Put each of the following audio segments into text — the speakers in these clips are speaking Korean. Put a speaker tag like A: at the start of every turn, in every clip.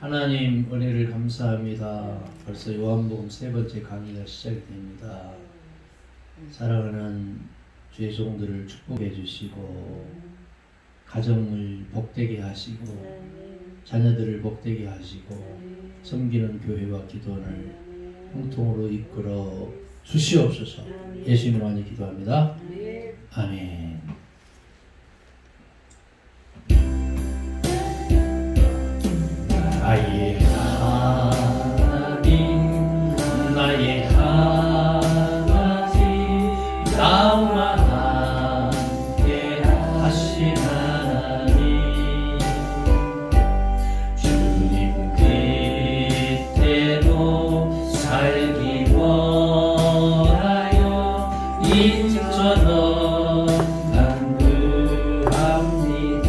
A: 하나님 은혜를 감사합니다. 벌써 요한복음 3번째 강의가 시작이 됩니다. 사랑하는 주의 종들을 축복해 주시고 가정을 복되게 하시고 자녀들을 복되게 하시고 섬기는 교회와 기도원을 형통으로 이끌어 주시옵소서. 예수님으로 많이 기도합니다. 아멘. 나의 하나님, 나의 하나님, 나와 함께 하신 하나님, 주님 그대로 살기 원하여 인처럼 간구합니다.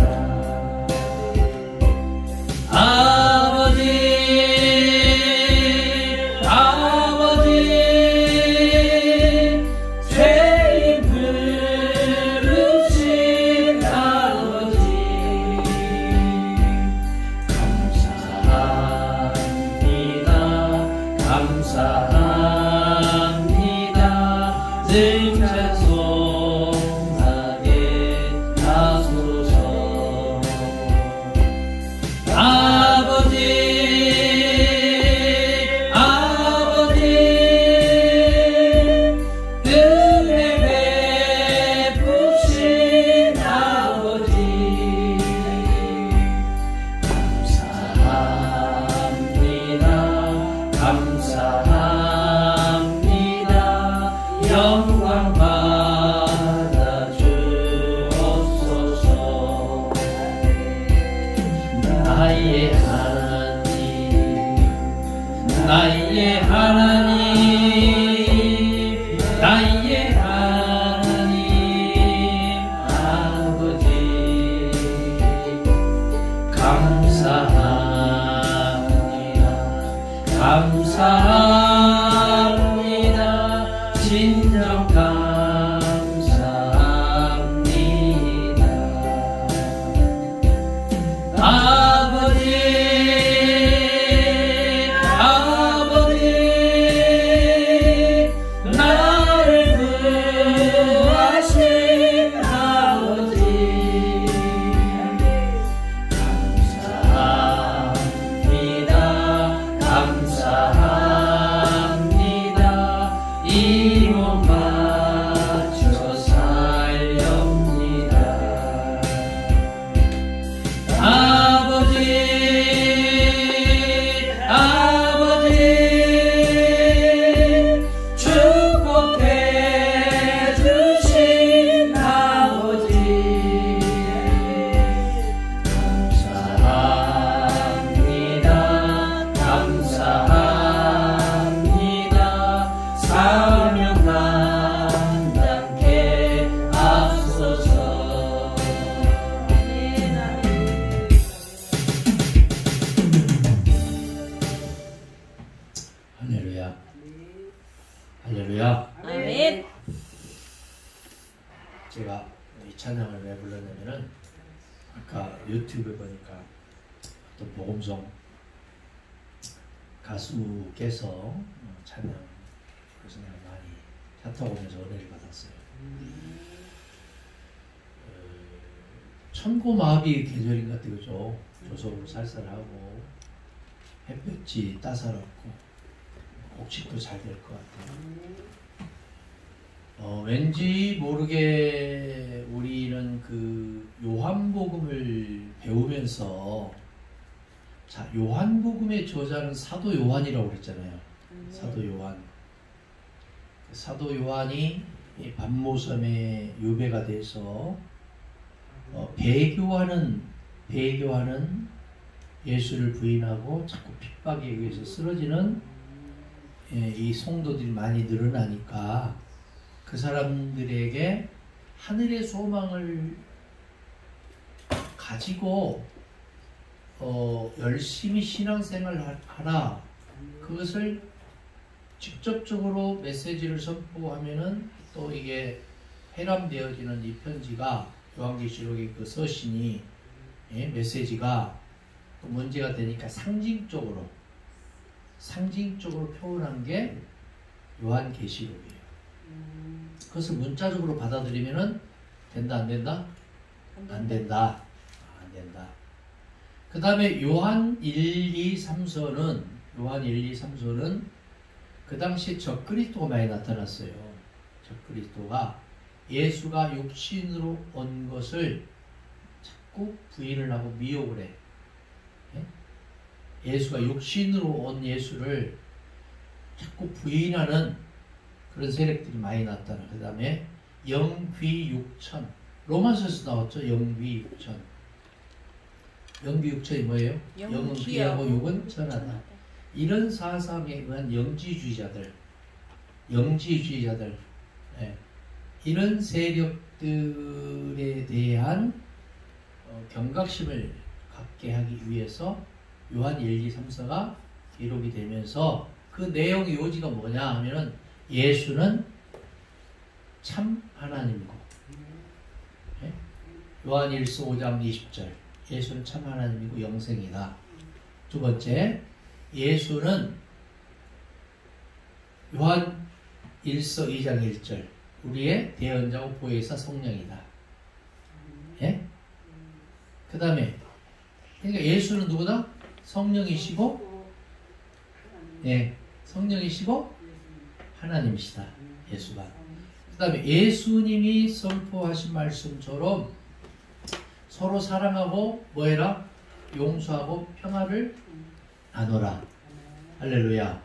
A: 감사합니다. 진정 감사합니다. 아버지 나를 구하신 아버지 감사합니다. 이 몸 바쳐 살렵니다. 아버지 축복해 주신 아버지 감사합니다. 사명 감당케 하소서. 할렐루야. 할렐루야.
B: 아멘.
A: 제가 이 찬양을 왜 불렀냐면은 아까 유튜브에 보니까 어떤 복음송 가수께서 찬양 그래서 내가 많이 차 타고 오면서 은혜를 받았어요. 천고마비 계절인 것 같아요. 그죠? 조석으로 쌀쌀하고 햇볕이 따사롭고 곡식도 잘 될 것 같아요. 왠지 모르게 우리는 그 요한복음을 배우면서 자, 요한복음의 저자는 사도 요한이라고 그랬잖아요. 사도 요한. 사도 요한이 반모섬에 유배가 돼서 배교하는 예수를 부인하고 자꾸 핍박에 의해서 쓰러지는 이 성도들이 많이 늘어나니까 그 사람들에게 하늘의 소망을 가지고 열심히 신앙생활을 하라. 그것을 직접적으로 메시지를 선포하면은 또 이게 회람되어지는 이 편지가 요한계시록의 그 서신이 메시지가 자꾸 문제가 되니까 상징적으로 표현한 게 요한계시록이에요. 그것을 문자적으로 받아들이면은 된다 안 된다? 안 된다. 안 된다. 그 다음에 요한 1, 2, 3서는 그 당시 적그리스도가 많이 나타났어요. 적그리스도가 예수가 육신으로 온 것을 자꾸 부인을 하고 미혹을 해. 예수가 육신으로 온 예수를 자꾸 부인하는 그런 세력들이 많이 나타나. 그 다음에 영귀육천, 로마서에서 나왔죠. 영귀육천. 영귀육천이 뭐예요? 영은 귀하고 육은 천하다. 이런 사상에 의한 영지주의자들, 이런 세력들에 대한 경각심을 갖게 하기 위해서 요한 1, 2, 3서가 기록이 되면서 그 내용의 요지가 뭐냐 하면은 예수는 참 하나님이고, 요한 1서 5장 20절 예수는 참 하나님이고 영생이다. 두 번째, 예수는 요한 1서 2장 1절 우리의 대언자고 보혜사 성령이다. 그 다음에 그러니까 예수는 누구다? 성령이시고, 성령이시고 하나님이시다. 예수가. 그 다음에 예수님이 선포하신 말씀처럼 서로 사랑하고 뭐해라? 용서하고 평화를 나눠라. 할렐루야.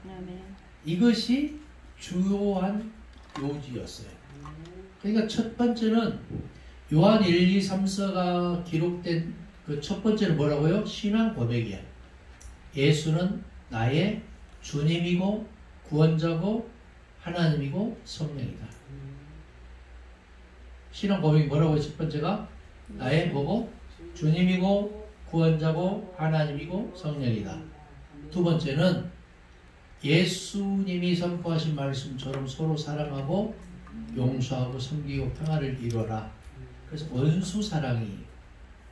A: 이것이 주요한 요지였어요. 그러니까 첫 번째는 요한 1, 2, 3서가 기록된 그 첫 번째는 뭐라고요? 신앙 고백이야. 예수는 나의 주님이고 구원자고 하나님이고 성령이다. 신앙 고백이 뭐라고요? 첫 번째가 나의 뭐고? 주님이고 구원자고 하나님이고 성령이다. 두 번째는 예수님이 선포하신 말씀처럼 서로 사랑하고 용서하고 섬기고 평화를 이루어라. 그래서 원수 사랑이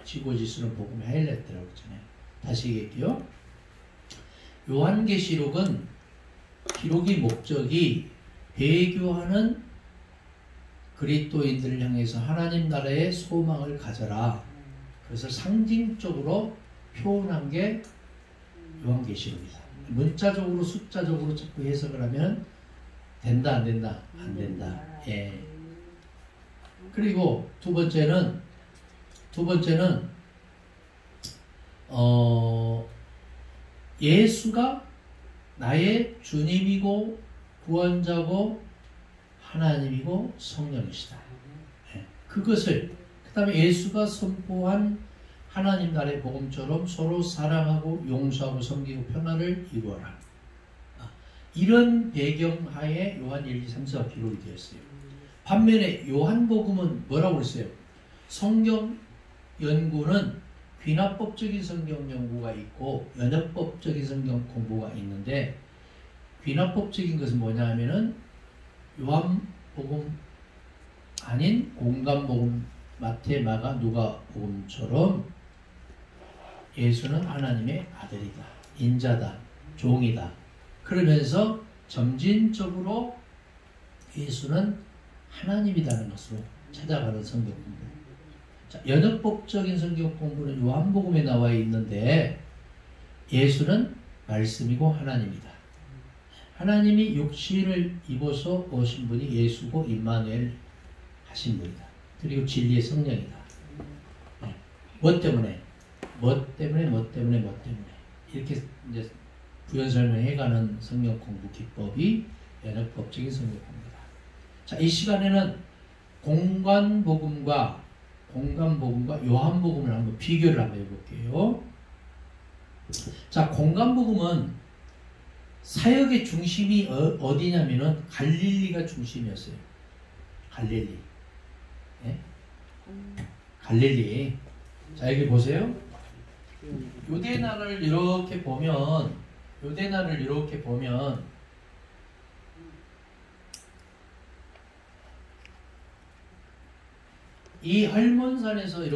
A: 지고지수는 복음의 하이라이트라고 했잖아요. 다시 얘기할게요. 요한계시록은 기록의 목적이 배교하는 그리스도인들을 향해서 하나님 나라의 소망을 가져라. 그래서 상징적으로 표현한 게 요한계시록이다. 문자적으로 숫자적으로 자꾸 해석을 하면 된다 안 된다? 안 된다. 예. 그리고 두 번째는 예수가 나의 주님이고 구원자고 하나님이고 성령이시다. 예. 그것을 그 다음에 예수가 선포한 하나님 나라의 복음처럼 서로 사랑하고 용서하고 섬기고 평화를 이루어라. 이런 배경하에 요한 1, 2, 3서가 기록이 되었어요. 반면에 요한복음은 뭐라고 그랬어요? 성경 연구는 귀납법적인 성경 연구가 있고 연역법적인 성경 공부가 있는데, 귀납법적인 것은 뭐냐 하면은 요한복음 아닌 공간복음 마태, 마가, 누가복음처럼 예수는 하나님의 아들이다, 인자다, 종이다. 그러면서 점진적으로 예수는 하나님이라는 것으로 찾아가는 성경 공부. 자, 연역법적인 성경 공부는 요한복음에 나와 있는데 예수는 말씀이고 하나님이다. 하나님이 육신을 입어서 오신 분이 예수고 임마누엘 하신 분이다. 그리고 진리의 성령이다. 네. 뭐 때문에 이렇게 이제 부연 설명해가는 성경 공부 기법이 연역법적인 성경 공부다. 자, 이 시간에는 공간복음과 요한복음을 한번 비교를 한번 해볼게요. 자, 공간복음은 사역의 중심이 어디냐면은 갈릴리가 중심이었어요. 갈릴리. 네? 갈릴리. 자, 여기 보세요. 요대나를 이렇게 보면 이 헐몬산에서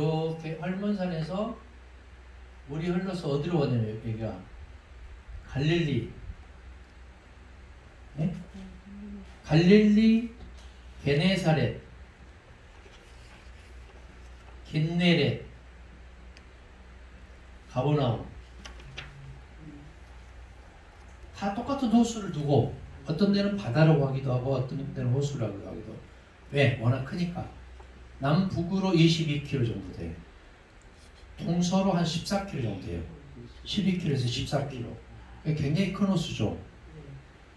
A: 물이 흘러서 어디로 가냐면 여기가 갈릴리, 네? 갈릴리, 게네사렛, 긴네렛, 가버나움 다 똑같은 호수를 두고 어떤 데는 바다라고 하기도 하고 어떤 데는 호수라고 하기도 하고. 왜? 워낙 크니까. 남북으로 22km 정도 돼요. 동서로 한 14km 정도 돼요. 12km에서 14km. 굉장히 큰 호수죠.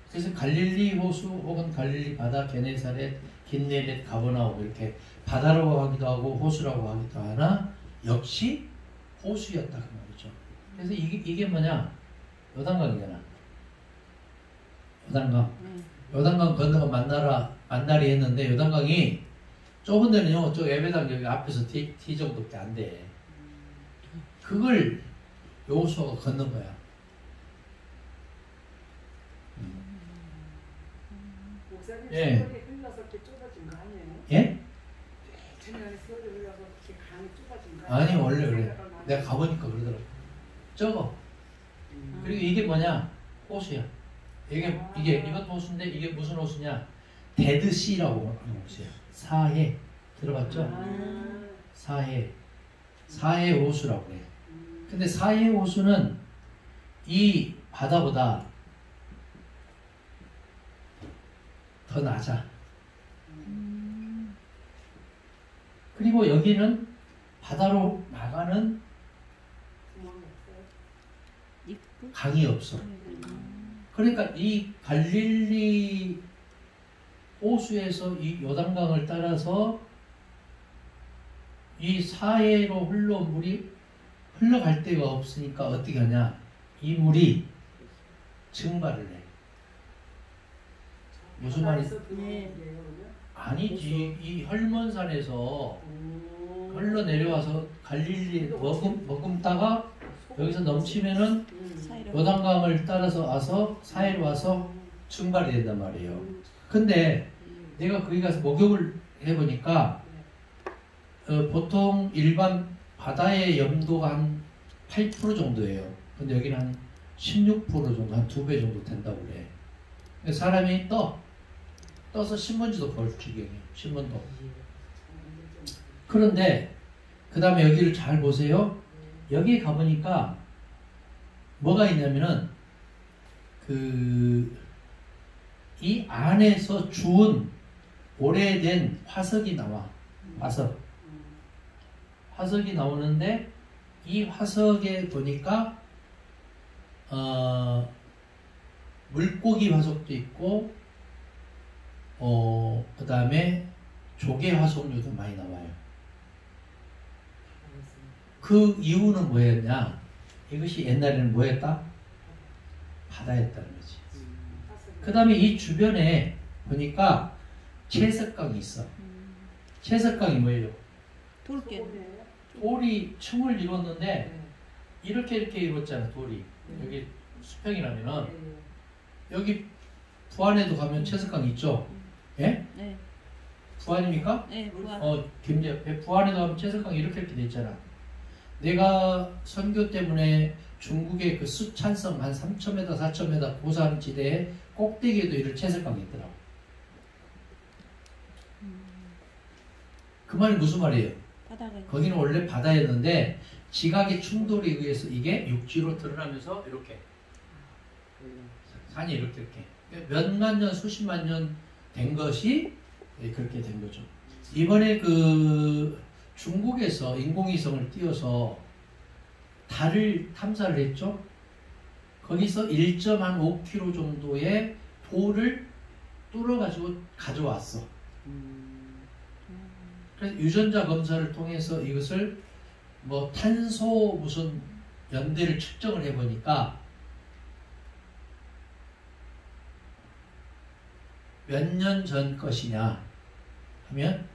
A: 그래서 갈릴리 호수 혹은 갈릴리 바다, 게네사렛, 긴네렛, 가버나움 이렇게 바다라고 하기도 하고 호수라고 하기도 하나 역시 호수였다 그 말이죠. 그래서 이게 뭐냐? 요단강이잖아. 요단강. 요단강 건너가 만나리 했는데 요단강이 좁은 데는요, 저 예배당 여기 앞에서 T 정도밖에 안 돼. 그걸 여호수아가 건넌 거야.
B: 목사님
A: 예.
B: 세월이 흘러서 이렇게 좁아진 거 아니에요?
A: 예?
B: 천년의 세월이 흘러서 이렇게 강이 좁아진 거
A: 아니
B: 아니에요?
A: 원래 그래.
B: 생각을 많이
A: 내가 가보니까 그러더라고. 적어. 그리고 이게 뭐냐? 호수야. 이게 이것도 호수인데 이게 무슨 호수냐? 데드시라고 하는 호수야. 사해. 들어봤죠? 사해 호수라고 그래. 근데 사해 호수는 이 바다보다 더 낮아. 그리고 여기는 바다로 나가는 강이 없어. 그러니까 이 갈릴리 호수에서 이 요단강을 따라서 이 사해로 물이 흘러갈 데가 없으니까 어떻게 하냐? 이 물이 증발을 해. 무슨 말이? 아니지. 이 헐몬산에서 흘러 내려와서 갈릴리 머금다가 여기서 넘치면은 요단강을 따라서 와서 사해로 와서 증발이 된단 말이에요. 근데 내가 거기 가서 목욕을 해보니까 보통 일반 바다의 염도가 한 8% 정도예요. 근데 여기는 한 16% 정도, 한 2배 정도 된다고 그래. 사람이 떠서 신문지도 볼 지경이에요. 신문도. 그런데 그 다음에 여기를 잘 보세요. 여기 가보니까 뭐가 있냐면은 이 안에서 주운 오래된 화석이 나와. 화석이 나오는데 이 화석에 보니까 물고기 화석도 있고 그 다음에 조개 화석류도 많이 나와요. 그 이유는 뭐였냐? 이것이 옛날에는 뭐였다? 바다였다는 거지. 그 다음에 이 주변에 보니까 채석강이 있어. 채석강이 뭐예요? 돌이 층을 이뤘는데 이렇게 이뤘잖아. 돌이 여기 수평이라면은 여기 부안에도 가면 채석강 있죠? 예?
C: 네.
A: 부안입니까?
C: 네, 부안.
A: 김제 부안에도 가면 채석강이 이렇게 돼 있잖아. 내가 선교 때문에 중국의 그 수찬성 한 3,000m, 4,000m 고산지대에 꼭대기에도 이런 채석강이 있더라고. 그 말이 무슨 말이에요? 거기는 원래 바다였는데 지각의 충돌에 의해서 이게 육지로 드러나면서 이렇게 산이 이렇게 몇만 년, 수십만 년 된 것이 그렇게 된 거죠. 이번에 그 중국에서 인공위성을 띄워서 달을 탐사를 했죠. 거기서 1.5km 정도의 돌을 뚫어가지고 가져왔어. 그래서 유전자 검사를 통해서 이것을 뭐 탄소 무슨 연대를 측정을 해보니까 몇 년 전 것이냐 하면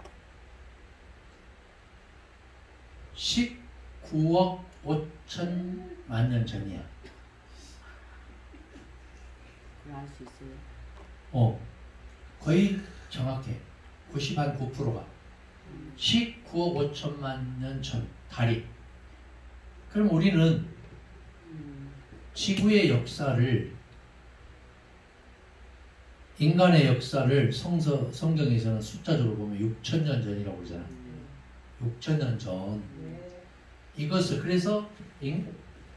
A: 19억 5천만 년 전이야.
C: 알 수 있어요.
A: 거의 정확해. 99%가 19억 5천만 년 전 달이. 그럼 우리는 지구의 역사를, 인간의 역사를 성경에서는 숫자적으로 보면 6,000년 전이라고 그러잖아. 6,000년 전. 이것을, 그래서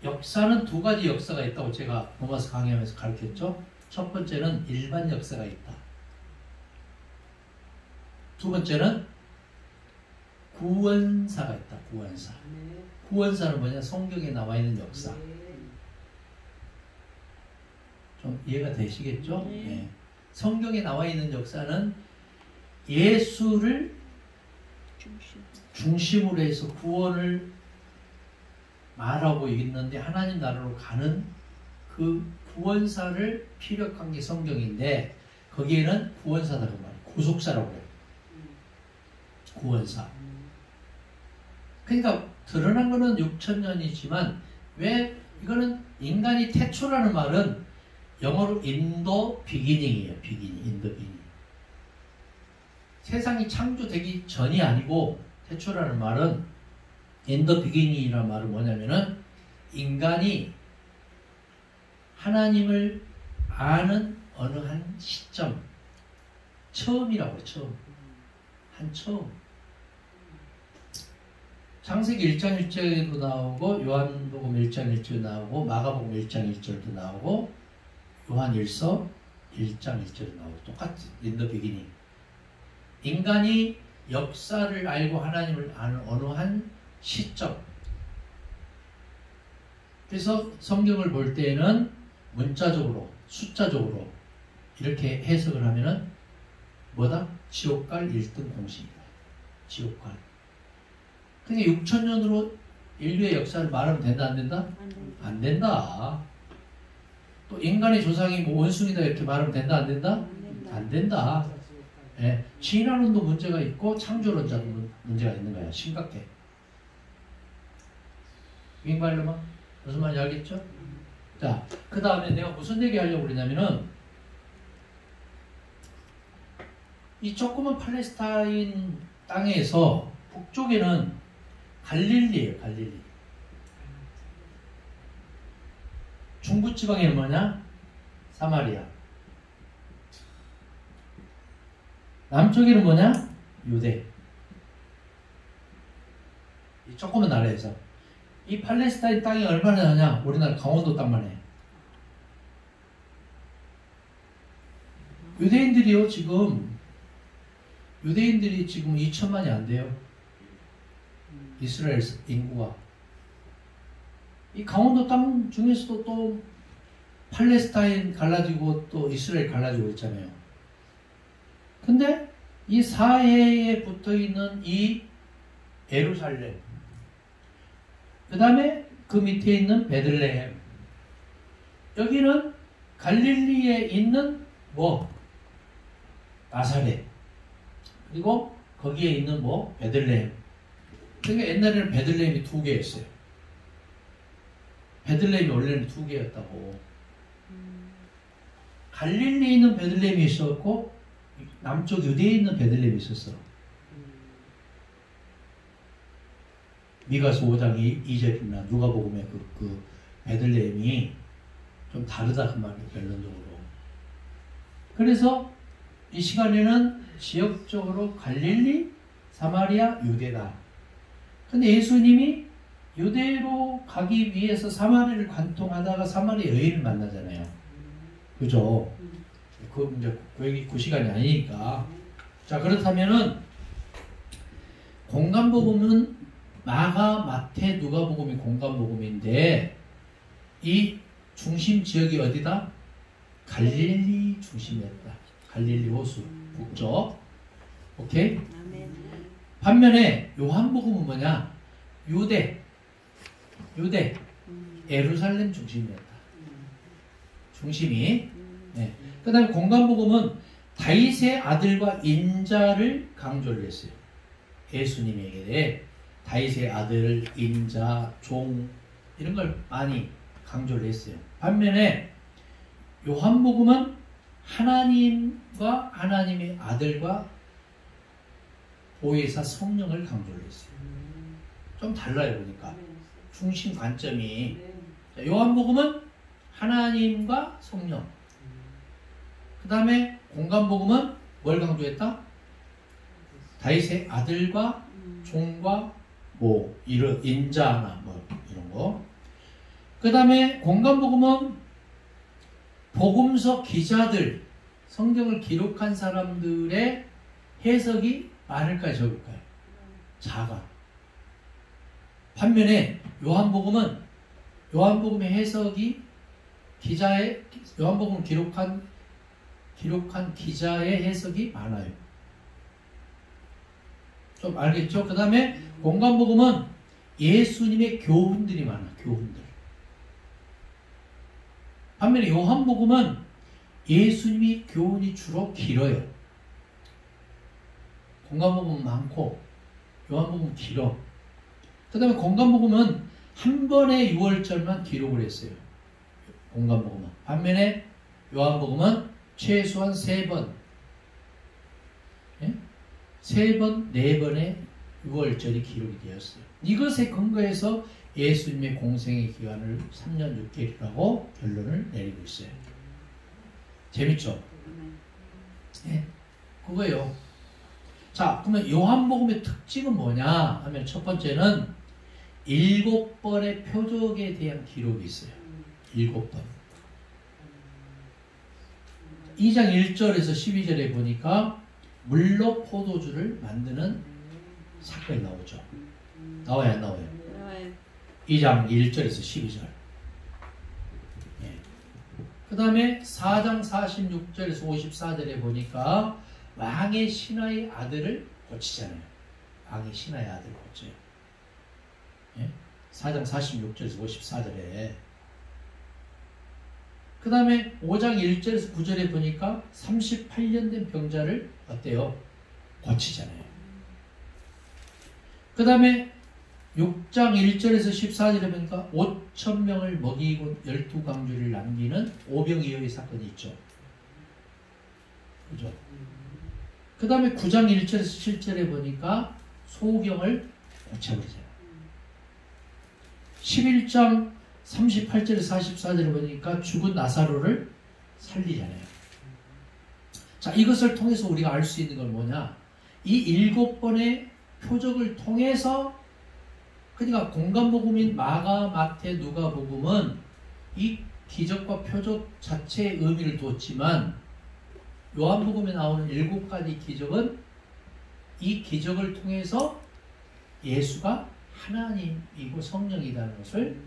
A: 역사는 두 가지 역사가 있다고 제가 로마서 강의하면서 가르쳤죠. 첫 번째는 일반 역사가 있다. 두 번째는 구원사가 있다. 구원사. 구원사는 뭐냐? 성경에 나와 있는 역사. 좀 이해가 되시겠죠? 네. 성경에 나와 있는 역사는 예수를 중심으로 해서 구원을 말하고 있는데, 하나님 나라로 가는 그 구원사를 피력한 게 성경인데, 거기에는 구원사라고 말해요. 구속사라고 해요. 구원사. 그러니까 드러난 거는 6,000년이지만 왜 이거는 인간이 태초라는 말은 영어로 인도 비기닝이에요. 비기닝, 인도 비기닝. 세상이 창조되기 전이 아니고, 태초라는 말은 인도 비기닝이라는 말은 뭐냐면은 인간이 하나님을 아는 어느 한 시점, 처음이라고 해요. 처음. 한 처음. 창세기 1장 1절에도 나오고, 요한복음 1장 1절 나오고, 마가복음 1장 1절도 나오고, 요한일서 1장 1절도 나오고, 똑같이 인더 비기닝. 인간이 역사를 알고 하나님을 아는 어느 한 시점. 그래서 성경을 볼 때에는 문자적으로, 숫자적으로 이렇게 해석을 하면은 뭐다? 지옥갈 1등 공신이다. 지옥갈. 그러니까 6,000년으로 인류의 역사를 말하면 된다, 안 된다? 안 된다. 또 인간의 조상이 뭐 원숭이다 이렇게 말하면 된다, 안 된다? 안 된다. 예, 진화론도 문제가 있고 창조론자도 문제가 있는 거야. 심각해. 윙발로만 무슨 말인지 알겠죠? 자, 그 다음에 내가 무슨 얘기 하려고 그러냐면은, 이 조그만 팔레스타인 땅에서 북쪽에는 갈릴리예요. 갈릴리. 중부지방에는 뭐냐? 사마리아. 남쪽에는 뭐냐? 유대. 이 조그만 나라에서 이 팔레스타인 땅이 얼마나 하냐? 우리나라 강원도 땅만 해. 유대인들이 지금 2천만이 안 돼요. 이스라엘 인구가. 이 강원도 땅 중에서도 또 팔레스타인 갈라지고 또 이스라엘 갈라지고 있잖아요. 근데 이 사해에 붙어 있는 이 예루살렘, 그 다음에 그 밑에 있는 베들레헴, 여기는 갈릴리에 있는 뭐 나사렛, 그리고 거기에 있는 뭐 베들레헴. 그러니까 옛날에는 베들레헴이 2개였어요. 베들레헴이 원래는 2개였다고. 갈릴리에 있는 베들레헴이 있었고 남쪽 유대에 있는 베들레헴이 있었어. 미가서 5장 2절이나 누가복음의 그 베들레헴이 좀 다르다 그 말이에요. 결론적으로. 그래서 이 시간에는 지역적으로 갈릴리, 사마리아, 유대다. 근데 예수님이 유대로 가기 위해서 사마리아를 관통하다가 사마리아 여인을 만나잖아요. 그죠? 그 이제 여기 그 시간이 아니니까. 자, 그렇다면은 공간복음은 마가, 마태, 누가복음이 공간복음인데 이 중심 지역이 어디다? 갈릴리 중심이었다. 갈릴리 호수 북쪽. 오케이? 반면에 요한복음은 뭐냐? 유대, 예루살렘 중심이었다. 중심이. 네. 그 다음에 공간복음은 다윗의 아들과 인자를 강조를 했어요. 예수님에게 다윗의 아들, 인자, 종 이런 걸 많이 강조를 했어요. 반면에 요한복음은 하나님과 하나님의 아들과 보혜사 성령을 강조를 했어요. 좀 달라요 보니까. 중심 관점이.
B: 네.
A: 자, 요한복음은 하나님과 성령. 그 다음에 공간복음은 뭘 강조했다? 다윗의 아들과 종과 뭐 이런 인자나 뭐 이런 거. 그 다음에 공간복음은 복음서 기자들, 성경을 기록한 사람들의 해석이 많을까요, 적을까요? 작아. 반면에 요한복음의 해석이 요한복음 기록한 기자의 해석이 많아요. 좀 알겠죠? 그 다음에 공간복음은 예수님의 교훈들이 많아, 교훈들. 반면에 요한복음은 예수님이 교훈이 주로 길어요. 공간복음은 많고 요한복음은 길어. 그 다음에 공간복음은 한 번의 6월절만 기록을 했어요. 공간복음은. 반면에 요한복음은 최소한 3번, 3번, 4번의 6월절이 기록이 되었어요. 이것에 근거해서 예수님의 공생의 기간을 3년 6개월이라고 결론을 내리고 있어요. 재밌죠? 네, 그거예요. 자, 그러면 요한복음의 특징은 뭐냐 하면 첫 번째는 7번의 표적에 대한 기록이 있어요. 7번. 2장 1절에서 12절에 보니까 물로 포도주를 만드는 사건이 나오죠. 나와요, 안 나와요? 2장 1절에서 12절. 예. 그 다음에 4장 46절에서 54절에 보니까 왕의 신하의 아들을 고치잖아요. 왕의 신하의 아들을 고쳐요. 예? 4장 46절에서 54절에. 그 다음에 5장 1절에서 9절에 보니까 38년 된 병자를 어때요? 고치잖아요. 그 다음에 6장 1절에서 14절에 보니까 5,000명을 먹이고 12강주를 남기는 오병이어의 사건이 있죠. 그죠? 그 다음에 9장 1절에서 7절에 보니까 소경을 고쳐버리잖아요. 11장 38절에서 44절에 보니까 죽은 나사로를 살리잖아요. 자, 이것을 통해서 우리가 알 수 있는 건 뭐냐? 이 7번의 표적을 통해서, 그러니까 공간복음인 마가, 마태, 누가복음은 이 기적과 표적 자체의 의미를 뒀지만 요한복음에 나오는 7가지 기적은 이 기적을 통해서 예수가 하나님이고 성령이라는 것을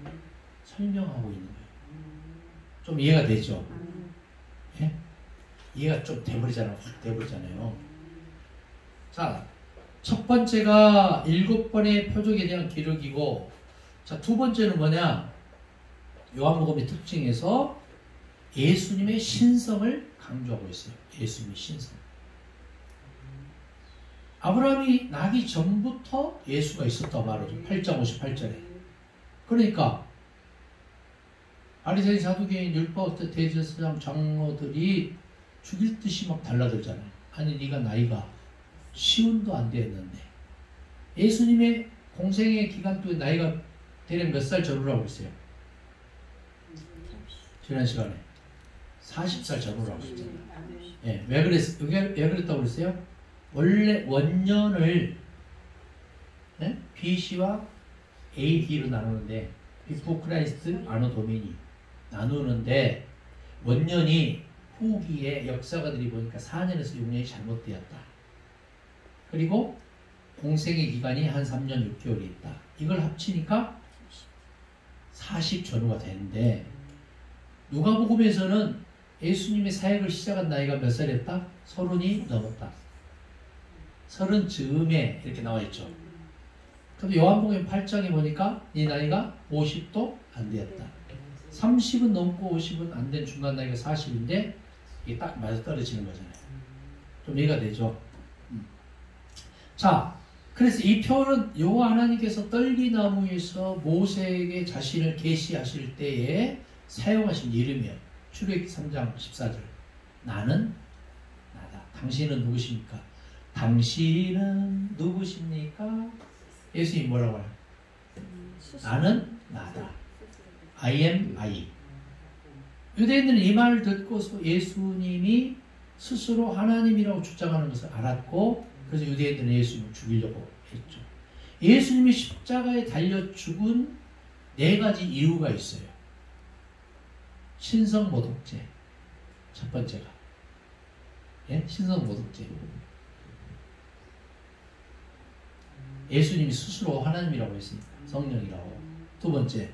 A: 설명하고 있는 거예요. 좀 이해가 되죠? 예? 이해가 좀 돼버리잖아요. 확 돼버리잖아요. 자, 첫 번째가 7번의 표적에 대한 기록이고, 자, 두 번째는 뭐냐? 요한복음의 특징에서 예수님의 신성을 강조하고 있어요. 예수님의 신성. 아브라함이 나기 전부터 예수가 있었다고 말하죠. 8장 58절에. 그러니까 바리새인 사두개인 율법 대제사장 장로들이 죽일 듯이 막 달라들잖아요. 아니 네가 나이가 시운도 안 됐는데 예수님의 공생의 기간 동안 나이가 대략 몇 살 전후라고 했어요? 지난 시간에 40살 전후라고 했잖아요. 예, 왜 그랬다고 그랬어요? 원래 원년을 BC와 AD로 나누는데 비포 크라이스트 아노 도미니 나누는데 원년이 후기에 역사가들이 보니까 4년에서 6년이 잘못되었다. 그리고 공생의 기간이 한 3년 6개월이 있다. 이걸 합치니까 40 전후가 되는데 누가복음에서는 예수님의 사역을 시작한 나이가 몇 살이었다? 30이 넘었다. 30 즈음에 이렇게 나와 있죠. 그럼 요한복음 8장에 보니까 이 나이가 50도 안 되었다. 30은 넘고 50은 안 된 중간 나이가 40인데 이게 딱 맞아 떨어지는 거잖아요. 좀 이해가 되죠? 자, 그래서 이 표현은 여호와 하나님께서 떨기나무에서 모세에게 자신을 계시하실 때에 사용하신 이름이에요. 출애굽기 3장 14절. 나는 나다. 당신은 누구십니까? 당신은 누구십니까? 예수님이 뭐라고 해요? 나는 나다. I am I. 유대인들은 이 말을 듣고서 예수님이 스스로 하나님이라고 주장하는 것을 알았고, 그래서 유대인들은 예수님을 죽이려고 했죠. 예수님이 십자가에 달려 죽은 4가지 이유가 있어요. 신성모독죄. 첫 번째가. 예? 신성모독죄. 예수님이 스스로 하나님이라고 했으니까. 성령이라고. 두 번째.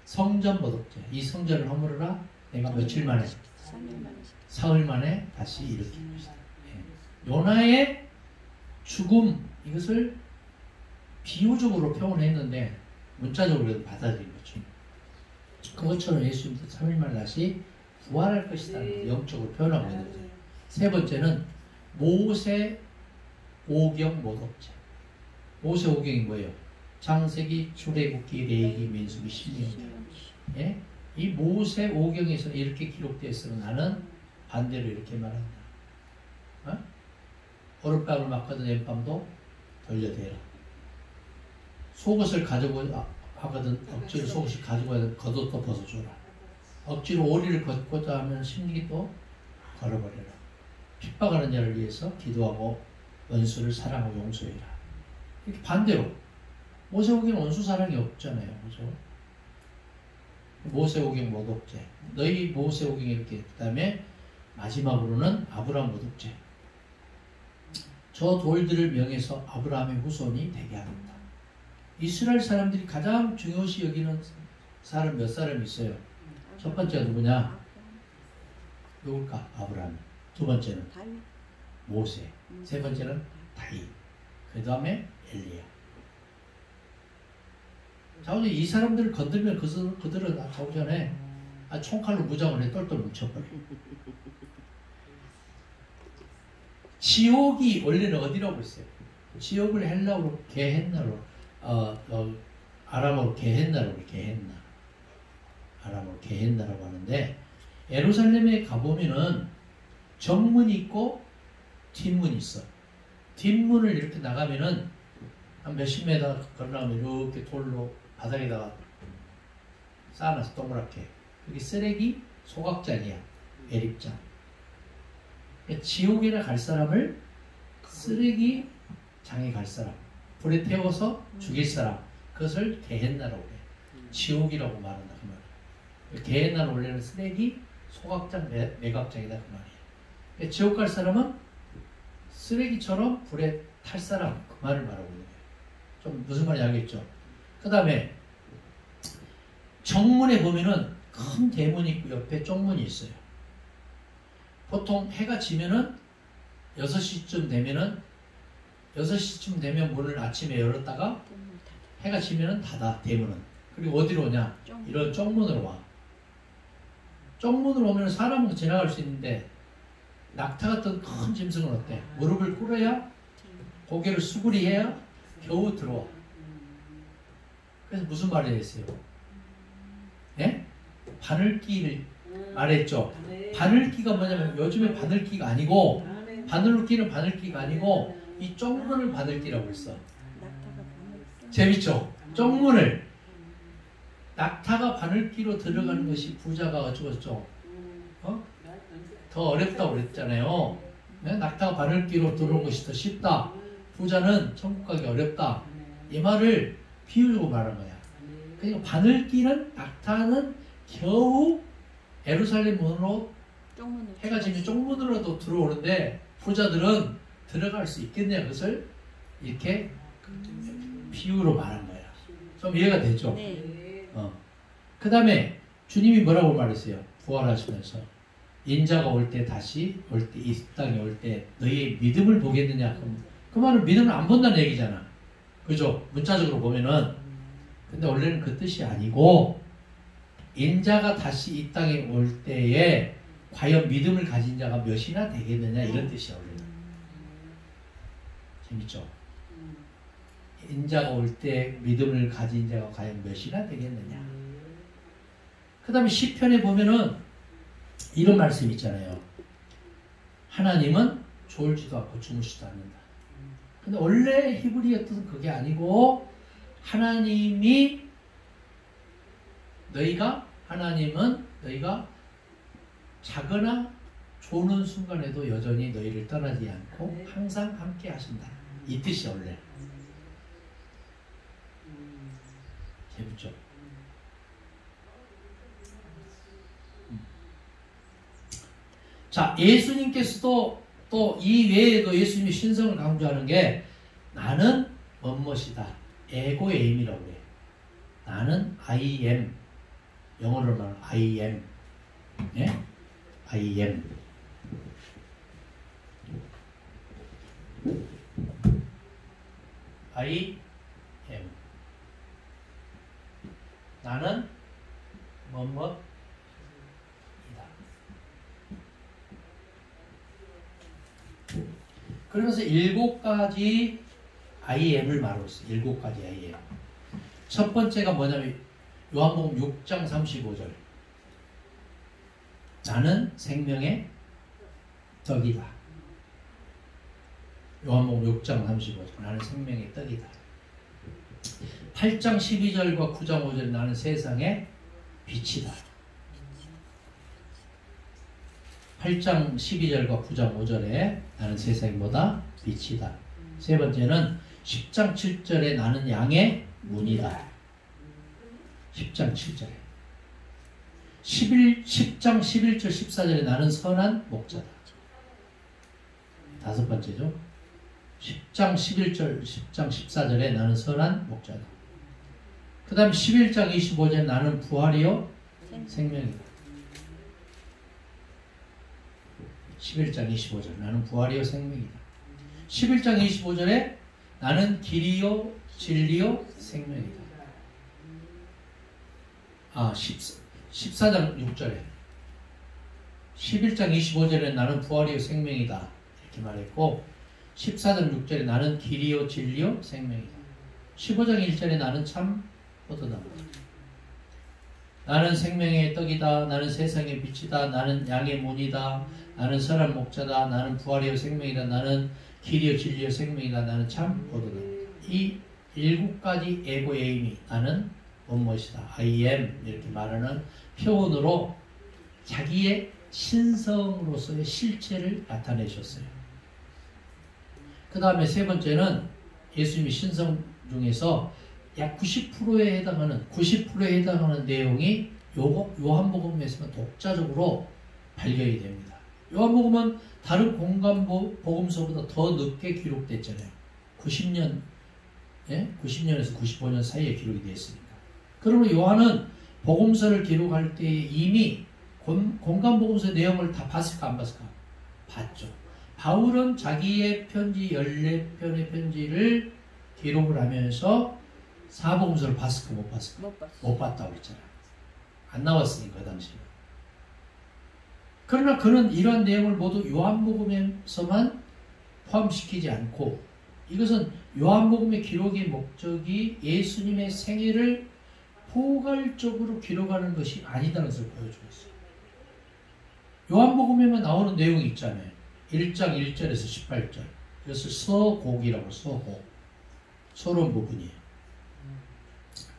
A: 성전모독죄. 이 성전을 허물어라. 내가 며칠 만에? 사흘 만에 다시 일으킬 것이다. 예. 요나의 죽음, 이것을 비유적으로 표현했는데 문자적으로 받아들인 거죠. 그것처럼 예수님도 3일 만에 다시 부활할 것이다. 영적으로 표현하고 있는 거죠. 세 번째는 모세 오경 모독죄. 모세 오경이 뭐예요? 창세기, 출애굽기, 레위기, 민수기, 신명기. 예? 이 모세 오경에서는 이렇게 기록되어 있으면 나는 반대로 이렇게 말한다. 어? 오룻밤을 맞거든 엠밤도 돌려대라. 속옷을 가지고 하거든 억지로 속옷을 가지고 하든 겉옷도 벗어줘라. 억지로 오리를 걷고자 하면 심리도 걸어버려라. 핍박하는 자를 위해서 기도하고 원수를 사랑하고 용서해라. 이렇게 반대로 모세오경은 원수 사랑이 없잖아요. 그죠? 모세오경 모독죄. 너희 모세오경이 이렇게 그 다음에 마지막으로는 아브라함 모독죄. 저 돌들을 명해서 아브라함의 후손이 되게 하겠다. 이스라엘 사람들이 가장 중요시 여기는 사람 몇 사람 있어요. 첫 번째가 누구냐? 누굴까? 아브라함. 두 번째는 모세. 세 번째는 다윗. 그 다음에 엘리야. 자, 이 사람들을 건들면 그들은 자기 전에 총칼로 무장을 해 똘똘 뭉쳐버려. 지옥이 원래는 어디라고 했어요? 지옥을 헬라어로 게헨나로 아람어로 게헨나라고 게헨나. 아람어로 게헨나라고 하는데 예루살렘에 가보면은 정문이 있고 뒷문이 있어. 뒷문을 이렇게 나가면은 한 몇십 메다 걸어나가면 이렇게 돌로 바닥에다가 쌓아놔서 동그랗게. 여기 쓰레기 소각장이야. 애립장. 지옥이나 갈 사람을 쓰레기 장에 갈 사람, 불에 태워서 죽일 사람, 그것을 게헨나라고 해. 지옥이라고 말한다 그 말이야. 게헨나는 원래는 쓰레기 소각장 매각장이다 그 말이야. 지옥 갈 사람은 쓰레기처럼 불에 탈 사람, 그 말을 말하고 있는 거예요. 좀 무슨 말인지 알겠죠? 그 다음에 정문에 보면은 큰 대문이 있고 옆에 쪽문이 있어요. 보통 해가 지면은 6시쯤 되면은 6시쯤 되면 문을 아침에 열었다가 해가 지면은 닫아 대문은. 그리고 어디로 오냐? 이런 쪽문으로 와. 쪽문으로 오면 사람은 지나갈 수 있는데 낙타 같은 큰 짐승은 어때? 무릎을 꿇어야 고개를 수그리해야 겨우 들어와. 그래서 무슨 말을 했어요? 네? 바늘기를 말했죠. 바늘기가 뭐냐면 요즘에 바늘기가 아니고 바늘로 끼는 바늘기가 아니고 이 쪽문을 바늘기라고 했어. 재밌죠? 쪽문을 낙타가 바늘기로 들어가는 것이 부자가 어쩌고저쩌고 더 어렵다고 그랬잖아요. 네? 낙타가 바늘기로 들어오는 것이 더 쉽다. 부자는 천국 가기 어렵다. 이 말을 비유적으로 말한 거야. 그러니까 바늘기는 낙타는 겨우 예루살렘 문으로 해가 지면 쪽문으로도 들어오는데 부자들은 들어갈 수 있겠냐 그것을 이렇게 비유로 말한 거야. 좀 이해가 되죠?
C: 네.
A: 그 다음에 주님이 뭐라고 말했어요? 부활하시면서 인자가 올 때 다시 올 때 이 땅에 올 때 너희의 믿음을 보겠느냐? 그 말은 믿음을 안 본다는 얘기잖아. 그죠? 문자적으로 보면은. 근데 원래는 그 뜻이 아니고 인자가 다시 이 땅에 올 때에 과연 믿음을 가진 자가 몇이나 되겠느냐 이런 뜻이야 원래는. 재밌죠? 인자가 올 때 믿음을 가진 자가 과연 몇이나 되겠느냐. 그 다음에 시편에 보면은 이런 말씀 있잖아요. 하나님은 졸지도 않고 주무시지도 않는다. 근데 원래 히브리어 뜻은 그게 아니고 하나님은 너희가 자거나 조는 순간에도 여전히 너희를 떠나지 않고 항상 함께 하신다. 이 뜻이 원래. 재밌죠? 자, 예수님께서도 또 이 외에도 예수님이 신성을 강조하는 게 나는 뭐뭐이다. 에고에임이라고 해요. 나는 I am. 영어로 말하면 I am. 예? I am. I am. 나는 뭐뭐이다. 그러면서 7가지 I am을 말하고 있어요. 7가지 I am. 첫 번째가 뭐냐면 요한복음 6장 35절. 나는 생명의 떡이다. 요한복음 6장 35절. 나는 생명의 떡이다. 8장 12절과 9장 5절. 나는 세상의 빛이다. 8장 12절과 9장 5절에 나는 세상의 뭐다? 빛이다. 세 번째는 10장 7절에 나는 양의 문이다. 10장 7절에 10장 11절 14절에 나는 선한 목자다. 다섯 번째죠. 10장 11절 10장 14절에 나는 선한 목자다. 그 다음 11장 25절에 나는 부활이요 생명이다. 11장 25절 나는 부활이요 생명이다. 11장 25절에 나는 길이요 진리요 생명이다. 14장 6절에 11장 25절에 나는 부활이요 생명이다 이렇게 말했고 14장 6절에 나는 길이요 진리요 생명이다. 15장 1절에 나는 참 포도나무다. 나는 생명의 떡이다. 나는 세상의 빛이다. 나는 양의 문이다. 나는 선한 목자다. 나는 부활이요 생명이다. 나는 길이요 진리요 생명이다. 나는 참 포도나무다. 이 7가지 에고에임이 나는 무엇이다. I am 이렇게 말하는 표현으로 자기의 신성으로서의 실체를 나타내셨어요. 그 다음에 세 번째는 예수님의 신성 중에서 약 90%에 해당하는 내용이 요한복음에서는 독자적으로 발견이 됩니다. 요한복음은 다른 공간 복음서보다 더 늦게 기록됐잖아요. 90년에서 95년 사이에 기록이 되었으니까. 그러면 요한은 복음서를 기록할 때 이미 공간 복음서 내용을 다 봤을까 안 봤을까? 봤죠. 바울은 자기의 편지 14편의 편지를 기록을 하면서 사복음서를 봤을까 못 봤을까? 못 봤다고 했잖아요. 안 나왔으니까 그 당시에. 그러나 그는 이러한 내용을 모두 요한복음에서만 포함시키지 않고 이것은 요한복음의 기록의 목적이 예수님의 생애를 포괄적으로 기록하는 것이 아니다는 것을 보여주고 있어요. 요한복음에만 나오는 내용이 있잖아요. 1장 1절에서 18절. 그래서 서곡이라고 서곡. 서론 부분이에요.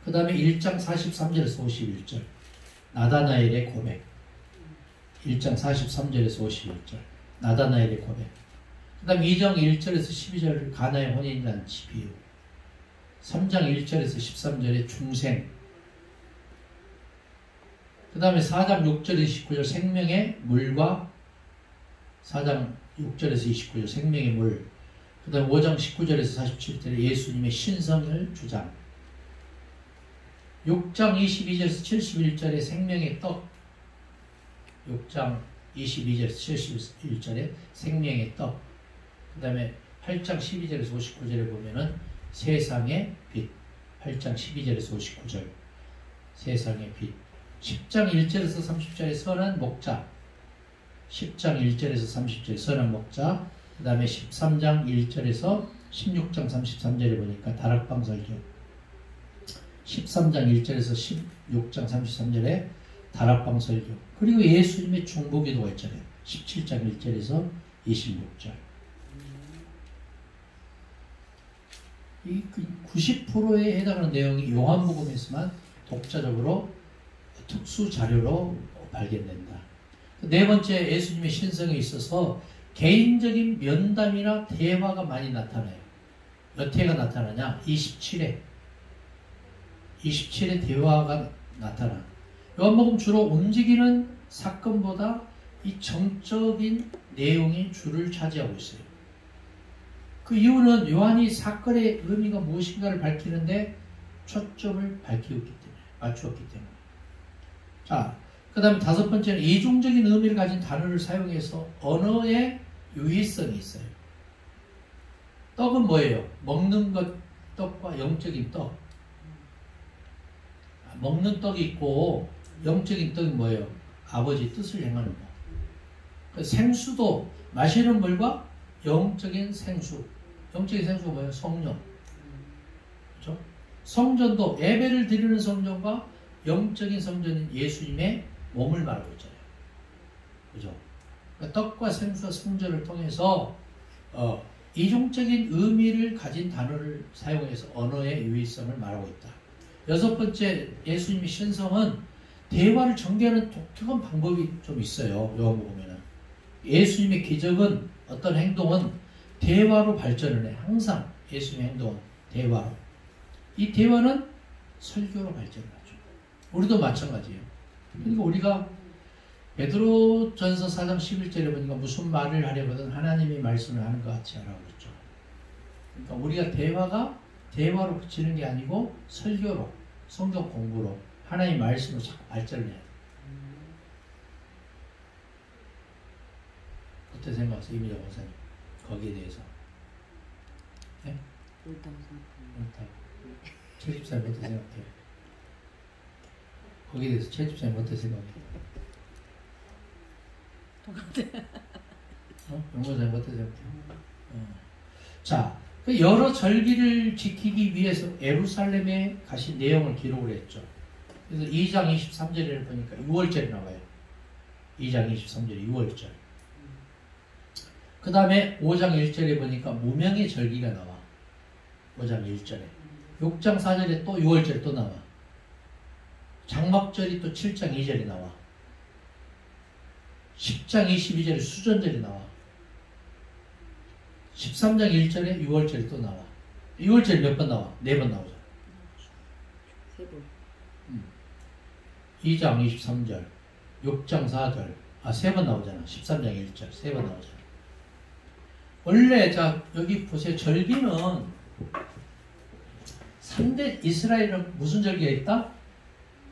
A: 그 다음에 1장 43절에서 51절. 나다나엘의 고백. 1장 43절에서 51절. 나다나엘의 고백. 그 다음에 2장 1절에서 12절 가나의 혼인잔치 비유. 3장 1절에서 13절의 중생. 그 다음에 4장 6절에서 29절 생명의 물과 4장 6절에서 29절 생명의 물. 그 다음에 5장 19절에서 47절에 예수님의 신성을 주장. 6장 22절에서 71절에 생명의 떡. 6장 22절에서 71절에 생명의 떡. 그 다음에 8장 12절에서 59절에 보면은 세상의 빛. 8장 12절에서 59절. 세상의 빛. 10장 1절에서 30절에 선한 목자. 10장 1절에서 30절에 선한 목자. 그 다음에 13장 1절에서 16장 33절에 보니까 다락방 설교. 13장 1절에서 16장 33절에 다락방 설교. 그리고 예수님의 중보기도가 있잖아요. 17장 1절에서 26절. 이 90%에 해당하는 내용이 요한복음에서만 독자적으로 특수 자료로 발견된다. 네 번째, 예수님의 신성에 있어서 개인적인 면담이나 대화가 많이 나타나요. 몇 회가 나타나냐? 27회. 27회 대화가 나타나. 요한복음 주로 움직이는 사건보다 이 정적인 내용이 주를 차지하고 있어요. 그 이유는 요한이 사건의 의미가 무엇인가를 밝히는데 초점을 맞추었기 때문에. 자, 그 다음에 다섯 번째는 이중적인 의미를 가진 단어를 사용해서 언어의 유의성이 있어요. 떡은 뭐예요? 먹는 것, 떡과 영적인 떡. 먹는 떡이 있고 영적인 떡이 뭐예요? 아버지 뜻을 행하는 것. 생수도 마시는 물과 영적인 생수. 영적인 생수가 뭐예요? 성령. 그렇죠? 성전도 예배를 드리는 성전과 영적인 성전인 예수님의 몸을 말하고 있잖아요. 그죠? 그러니까 떡과 생수와 성전을 통해서 이중적인 의미를 가진 단어를 사용해서 언어의 유의성을 말하고 있다. 여섯 번째, 예수님의 신성은 대화를 전개하는 독특한 방법이 좀 있어요. 요한복음에는. 예수님의 기적은, 어떤 행동은 대화로 발전을 해. 항상 예수님의 행동은 대화로. 이 대화는 설교로 발전을 하죠. 우리도 마찬가지예요. 그러니까 우리가 베드로전서 4장 11절에 보니까 무슨 말을 하려거든 하나님이 말씀을 하는 것 같이 하라고 그랬죠. 그러니까 우리가 대화로 그치는 게 아니고 설교로, 성경 공부로, 하나님의 말씀으로 자꾸 발전을 해야 돼. 어떻게 생각하세요? 이미자 목사님. 거기에 대해서. 네?
C: 옳다고 생각합니다.
A: 옳다고. 최 집사님 어떻게 생각해요? 거기에 대해서 최 집사님 어떻게 생각해요? 영모사님 어떻게 생각해요? 자, 그 여러 절기를 지키기 위해서 예루살렘에 가신 내용을 기록을 했죠. 그래서 2장 23절에 보니까 6월절이 나와요. 2장 23절에 6월절. 그 다음에 5장 1절에 보니까 무명의 절기가 나와. 5장 1절에. 6장 4절에 또 6월절에 또 나와. 장막절이 또 7장 2절에 나와. 10장 22절에 수전절이 나와. 13장 1절에 6월절이 또 나와. 6월절이 몇 번 나와? 4번 나오잖아.
C: 3번.
A: 2장 23절, 6장 4절, 3번 나오잖아. 13장 1절, 3번 나오잖아. 원래, 자, 여기 보세요. 절기는 3대, 이스라엘은 무슨 절기가 있다?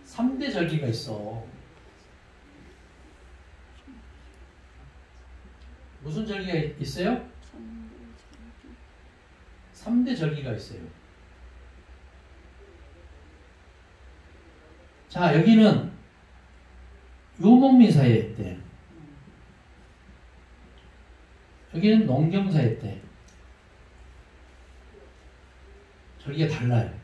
A: 3대 절기가 있어. 무슨 절기가 있어요? 3대 절기가 있어요. 자, 여기는 유목민사회 때, 여기는 농경사회 때 절기가 달라요.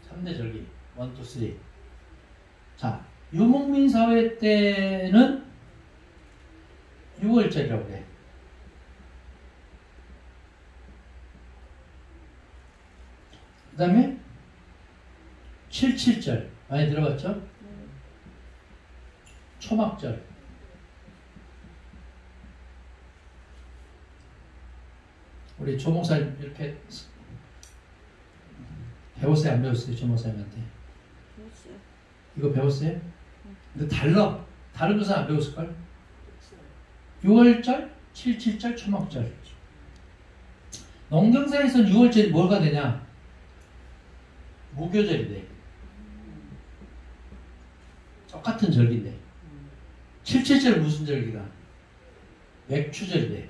A: 3대 절기 1, 2, 3. 자, 유목민사회 때는 6월절이라고 그래. 그 다음에 77절 많이 들어봤죠? 초막절. 우리 조목사님 이렇게 배웠어요? 안 배웠어요? 조목사님한테
C: 배웠어요.
A: 이거 배웠어요? 근데 달라. 다른 것은 안 배웠을걸? 6월절, 77절, 초막절. 농경사에서는 6월절이 뭐가 되냐? 무교절이 돼. 똑같은 절기인데. 77절 무슨 절기가? 맥추절이 돼.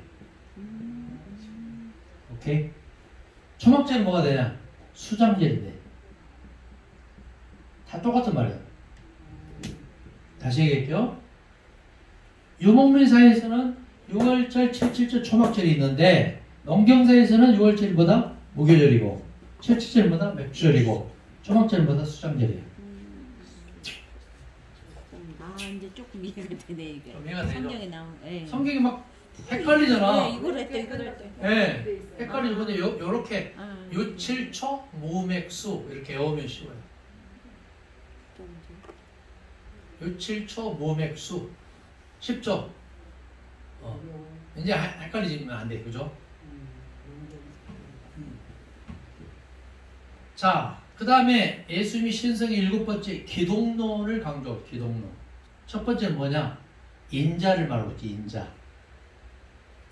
A: 오케이? 초막절은 뭐가 되냐? 수장절이 돼. 다 똑같은 말이야. 다시 얘기할게요. 유목민사에서는 6월절, 77절, 초막절이 있는데 농경사에서는 6월절이 뭐다? 무교절이고 77절보다 맥주절이고 초막절보다 수장절이에요.
C: 이제 조금 이해가 되네 이게.
A: 좀 이해가 되죠?
C: 성경에 나온. 예.
A: 성경이 막 헷갈리잖아.
C: 네, 이걸 했대, 이걸 했대.
A: 예, 헷갈리죠. 근데 요렇게
C: 아,
A: 요칠초 무맥수 이렇게 외우면 쉬워요. 요칠초 무맥수 쉽죠? 이제 헷갈리지면 안 돼, 그죠? 자, 그 다음에 예수님이 신성의 7번째 기독론을 강조. 기독론. 첫 번째는 뭐냐? 인자를 말하고 있지.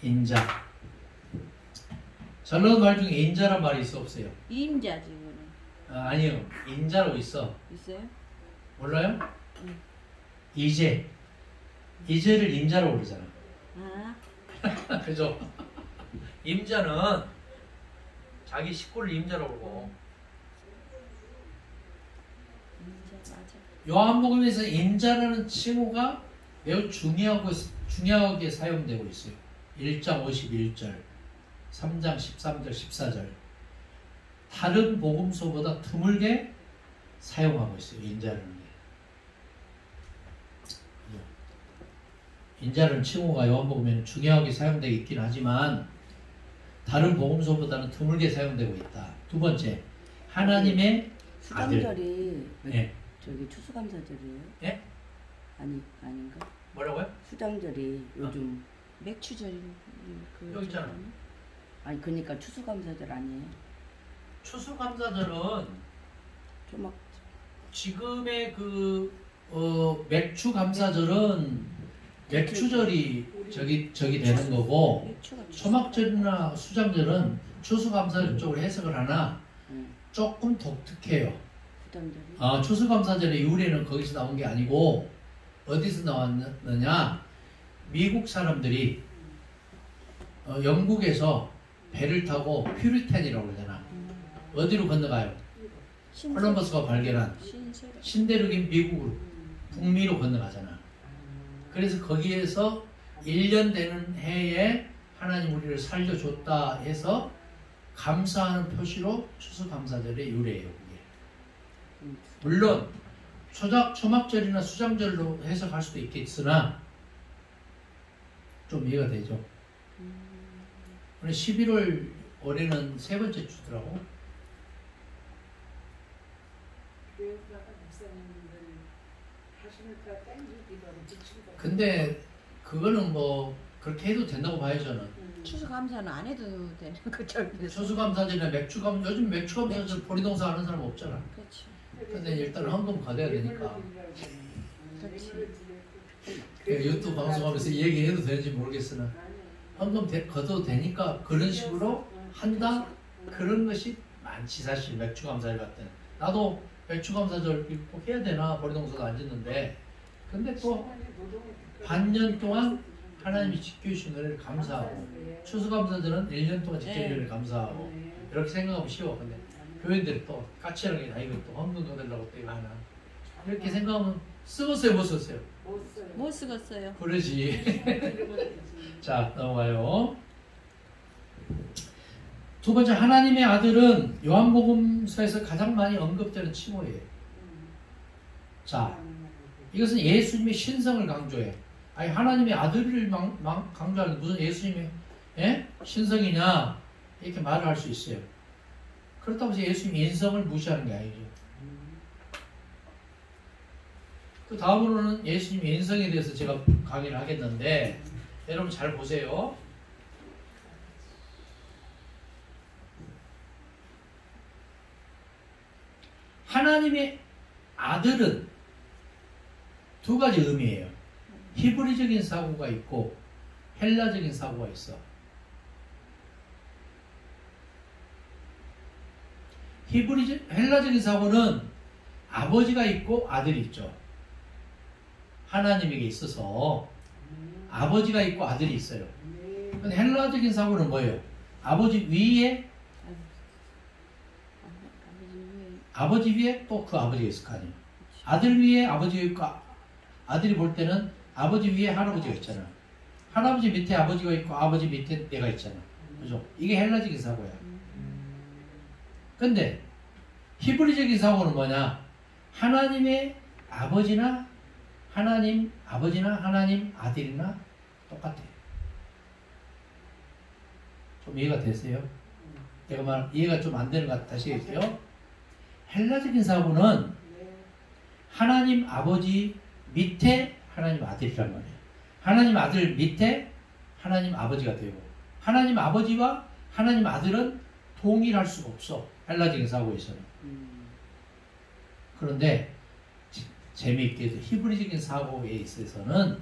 A: 인자. 전라도 말 중에 인자란 말이 있어 없어요?
C: 임자지, 이거는.
A: 아니요. 인자로 있어.
C: 있어요?
A: 몰라요?
C: 응.
A: 이제를 임자로 부르잖아.
C: 아,
A: 그죠? 임자는 자기 식구를 임자로 부르고,
C: 임자, 맞아.
A: 요한복음에서 인자라는 칭호가 매우 중요하게 사용되고 있어요. 1장 51절, 3장 13절, 14절. 다른 복음서보다 드물게 사용하고 있어요. 인자라는 게. 인자라는 칭호가 요한복음에는 중요하게 사용되고 있긴 하지만 다른 복음서보다는 드물게 사용되고 있다. 두 번째, 하나님의 아들.
C: 수장절이
A: 예.
C: 저기 추수감사절이에요?
A: 예?
C: 아닌가?
A: 뭐라고요?
C: 수장절이 요즘 맥추절이 그
A: 여기 있잖아.
C: 아니 그러니까 추수감사절 아니에요?
A: 추수감사절은
C: 조막
A: 지금의 맥추감사절은 맥추절이 저기 되는 거고,
C: 맥추가
A: 초막절이나 수장절은 추수감사절 쪽으로 해석을 하나
C: 응.
A: 조금 독특해요.
C: 수장절이
A: 추수감사절의 유래는 거기서 나온 게 아니고 어디서 나왔느냐? 미국 사람들이 영국에서 배를 타고 퓨리탄이라고 그러잖아. 어디로 건너가요? 콜럼버스가 발견한 신대륙인 미국으로 북미로 건너가잖아. 그래서 거기에서 1년 되는 해에 하나님 우리를 살려줬다 해서 감사하는 표시로 추수감사절의 유래예요. 그게. 물론 초막절이나 수장절로 해석할 수도 있겠으나 좀 이해가 되죠. 오늘 11월 올해는 세 번째 주더라고. 근데 그거는 뭐 그렇게 해도 된다고 봐요 저는.
C: 추수감사는 안 해도 되는 거죠.
A: 추수감사절이나 요즘 맥추감사절 보리동사 하는 사람 없잖아.
C: 그렇지.
A: 근데 일단 헌금 거둬야 되니까.
C: 그렇지.
A: 유튜브 방송하면서 얘기해도 되는지 모르겠으나 헌금 거둬도 되니까 그런 식으로 한다? 그런 것이 많지 사실. 맥추감사절 같은. 나도 맥추감사절 꼭 해야 되나 보리동사도 안 짓는데, 근데 또 반년 동안 하나님이 지켜주신 은혜를 감사하고, 추수감사절은 1년 동안 지켜주신 은혜를 감사하고, 이렇게 생각하면 쉬워. 근데 교인들이 또 까칠하게 이거 또 헌금 거두려고 또 이거 하나, 이렇게 생각하면 쓰겠어요 못 썼어요?
C: 못 쓰겠어요.
A: 그러지. 자, 넘어가요. 두 번째, 하나님의 아들은 요한복음서에서 가장 많이 언급되는 칭호예요. 자, 이것은 예수님의 신성을 강조해. 아니, 하나님의 아들을 강조하는 무슨 예수님의 신성이냐 이렇게 말을 할 수 있어요. 그렇다고 해서 예수님의 인성을 무시하는 게 아니죠. 그 다음으로는 예수님의 인성에 대해서 제가 강의를 하겠는데, 여러분 잘 보세요. 하나님의 아들은 두 가지 의미예요. 히브리적인 사고가 있고 헬라적인 사고가 있어. 헬라적인 사고는 아버지가 있고 아들이 있죠. 하나님에게 있어서 아버지가 있고 아들이 있어요. 근데 헬라적인 사고는 뭐예요? 아버지 위에 또 그 아버지가 있을 거 아니에요. 아들 위에 아버지가 있고, 아들이 볼 때는 아버지 위에 할아버지가 있잖아. 할아버지 밑에 아버지가 있고 아버지 밑에 내가 있잖아. 그죠? 이게 헬라적인 사고야. 근데 히브리적인 사고는 뭐냐? 하나님의 아버지나 하나님 아버지나 하나님 아들이나 똑같아. 좀 이해가 되세요? 내가 말 이해가 좀 안 되는 것 같아. 다시 할게요. 헬라적인 사고는 하나님 아버지 밑에 하나님 아들이란 말이에요. 하나님 아들 밑에 하나님 아버지가 되고 하나님 아버지와 하나님 아들은 동일할 수가 없어. 헬라적인 사고에서는. 그런데 재미있게도 히브리적인 사고에 있어서는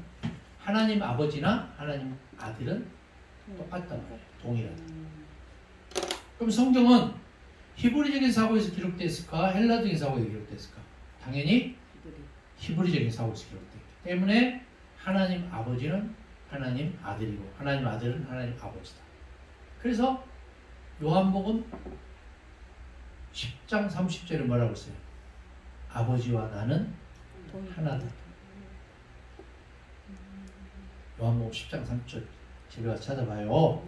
A: 하나님 아버지나 하나님 아들은 똑같단 말이에요. 동일하다. 그럼 성경은 히브리적인 사고에서 기록됐을까? 헬라적인 사고에서 기록됐을까? 당연히 히브리적인 사고에서 기록됐기 때문에 하나님 아버지는 하나님 아들이고 하나님 아들은 하나님 아버지다. 그래서 요한복음 10장 30절에 뭐라고 했어요? 아버지와 나는 하나다. 요한복음 10장 30절 집에 가서 찾아봐요.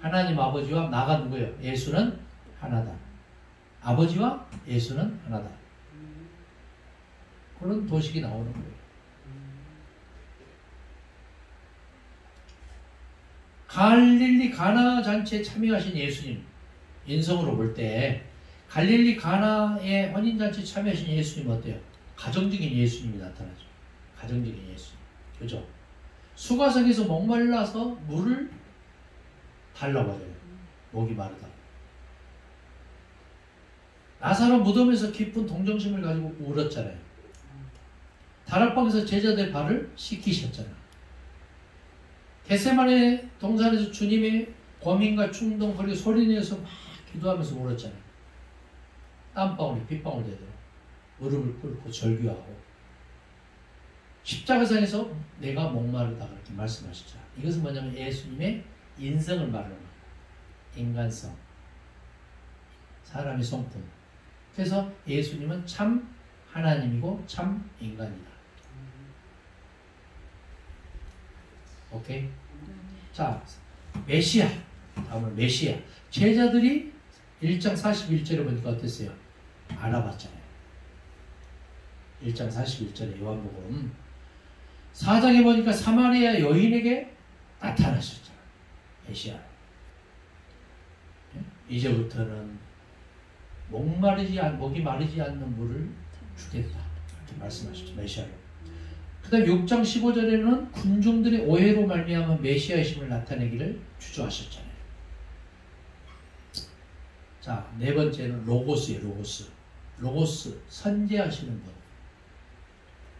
A: 하나님 아버지와 나가 누구예요? 예수는 하나다. 아버지와 예수는 하나다. 그런 도식이 나오는 거예요. 갈릴리 가나 잔치에 참여하신 예수님, 인성으로 볼 때 갈릴리 가나의 혼인잔치에 참여하신 예수님 어때요? 가정적인 예수님이 나타나죠. 가정적인 예수님. 그죠? 수가성에서 목말라서 물을 달라고 하잖아요. 목이 마르다. 나사로 무덤에서 깊은 동정심을 가지고 울었잖아요. 다락방에서 제자들 발을 씻기셨잖아요. 겟세마네 동산에서 주님의 고민과 충동 그리고 소리내서 막 기도하면서 울었잖아요. 땀방울이 빗방울 되도록 무릎을 꿇고 절규하고 십자가상에서 내가 목마르다 그렇게 말씀하셨잖아요. 이것은 뭐냐면 예수님의 인성을 말하는 거예요. 인간성, 사람의 성품. 그래서 예수님은 참 하나님이고 참 인간이다. 오케이? 자, 메시아. 다음은 메시아. 제자들이 1장 41절에 보니까 어땠어요? 알아봤잖아요. 1장 41절에 요한복음 4장에 보니까 사마리아 여인에게 나타나셨잖아요. 메시아. 이제부터는 목이 마르지 않는 물을 주겠다. 이렇게 말씀하셨죠. 메시아로. 그 다음 6장 15절에는 군중들의 오해로 말미암아 메시아의 힘을 나타내기를 주저하셨잖아요. 자, 네 번째는 로고스예요. 로고스, 선제하시는 분.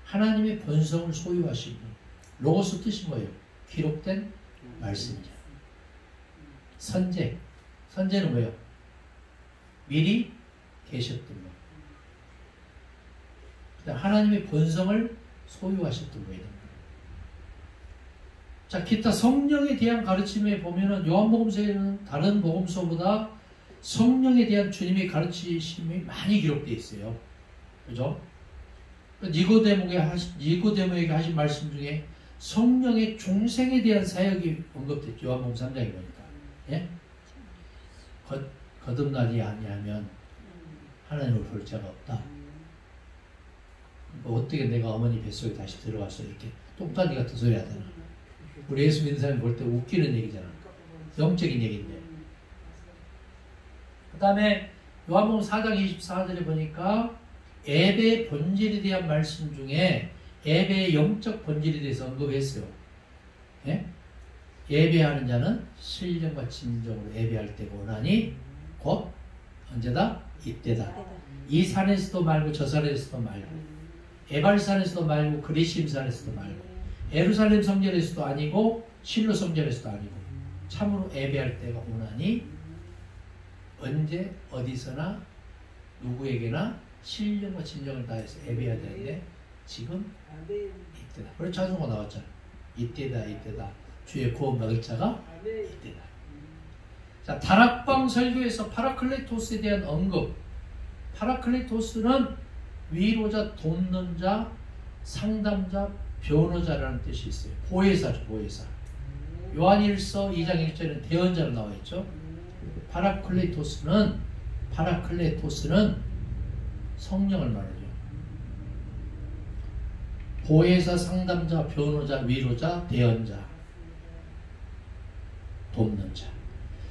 A: 하나님의 본성을 소유하신 분. 로고스 뜻이 뭐예요? 기록된 말씀이죠. 선제는 뭐예요? 미리 계셨던 분. 그다음 하나님의 본성을 소유하셨던 분이다. 자, 기타 성령에 대한 가르침에 보면은 요한복음서에는 다른 복음서보다 성령에 대한 주님의 가르치심이 많이 기록되어 있어요. 그죠? 니고데모에게 하신 말씀 중에 성령의 중생에 대한 사역이 언급됐죠. 요한복음 3장에 보니까. 예? 거듭나지 아니하면 하나님을 볼 자가 없다. 그러니까 어떻게 내가 어머니 뱃속에 다시 들어가서 이렇게 똥단지 같은 소리 하잖아. 우리 예수 믿는 사람이 볼 때 웃기는 얘기잖아. 영적인 얘기인데. 그 다음에 요한복음 4장 24절에 보니까 예배의 본질에 대한 말씀 중에 예배의 영적 본질에 대해서 언급했어요. 예? 예배하는 자는 신령과 진정으로 예배할 때가 오나니 곧 언제다? 이때다. 이 산에서도 말고 저 산에서도 말고 에발산에서도 말고 그리심산에서도 말고 예루살렘 성전에서도 아니고 실로 성전에서도 아니고 참으로 예배할 때가 오나니 언제 어디서나 누구에게나 신령과 진정을 다해서 예배해야 되는데 지금 이때다. 그래서 찬송가 나왔잖아. 이때다. 주의 구원 받을 자가 이때다. 자, 다락방 설교에서 파라클레토스에 대한 언급. 파라클레토스는 위로자, 돕는 자, 상담자, 변호자라는 뜻이 있어요. 보혜사죠, 보혜사. 요한일서 2장 1절에는 대언자로 나와 있죠. 파라클레토스는 성령을 말하죠. 보혜사, 상담자, 변호자, 위로자, 대언자, 돕는 자.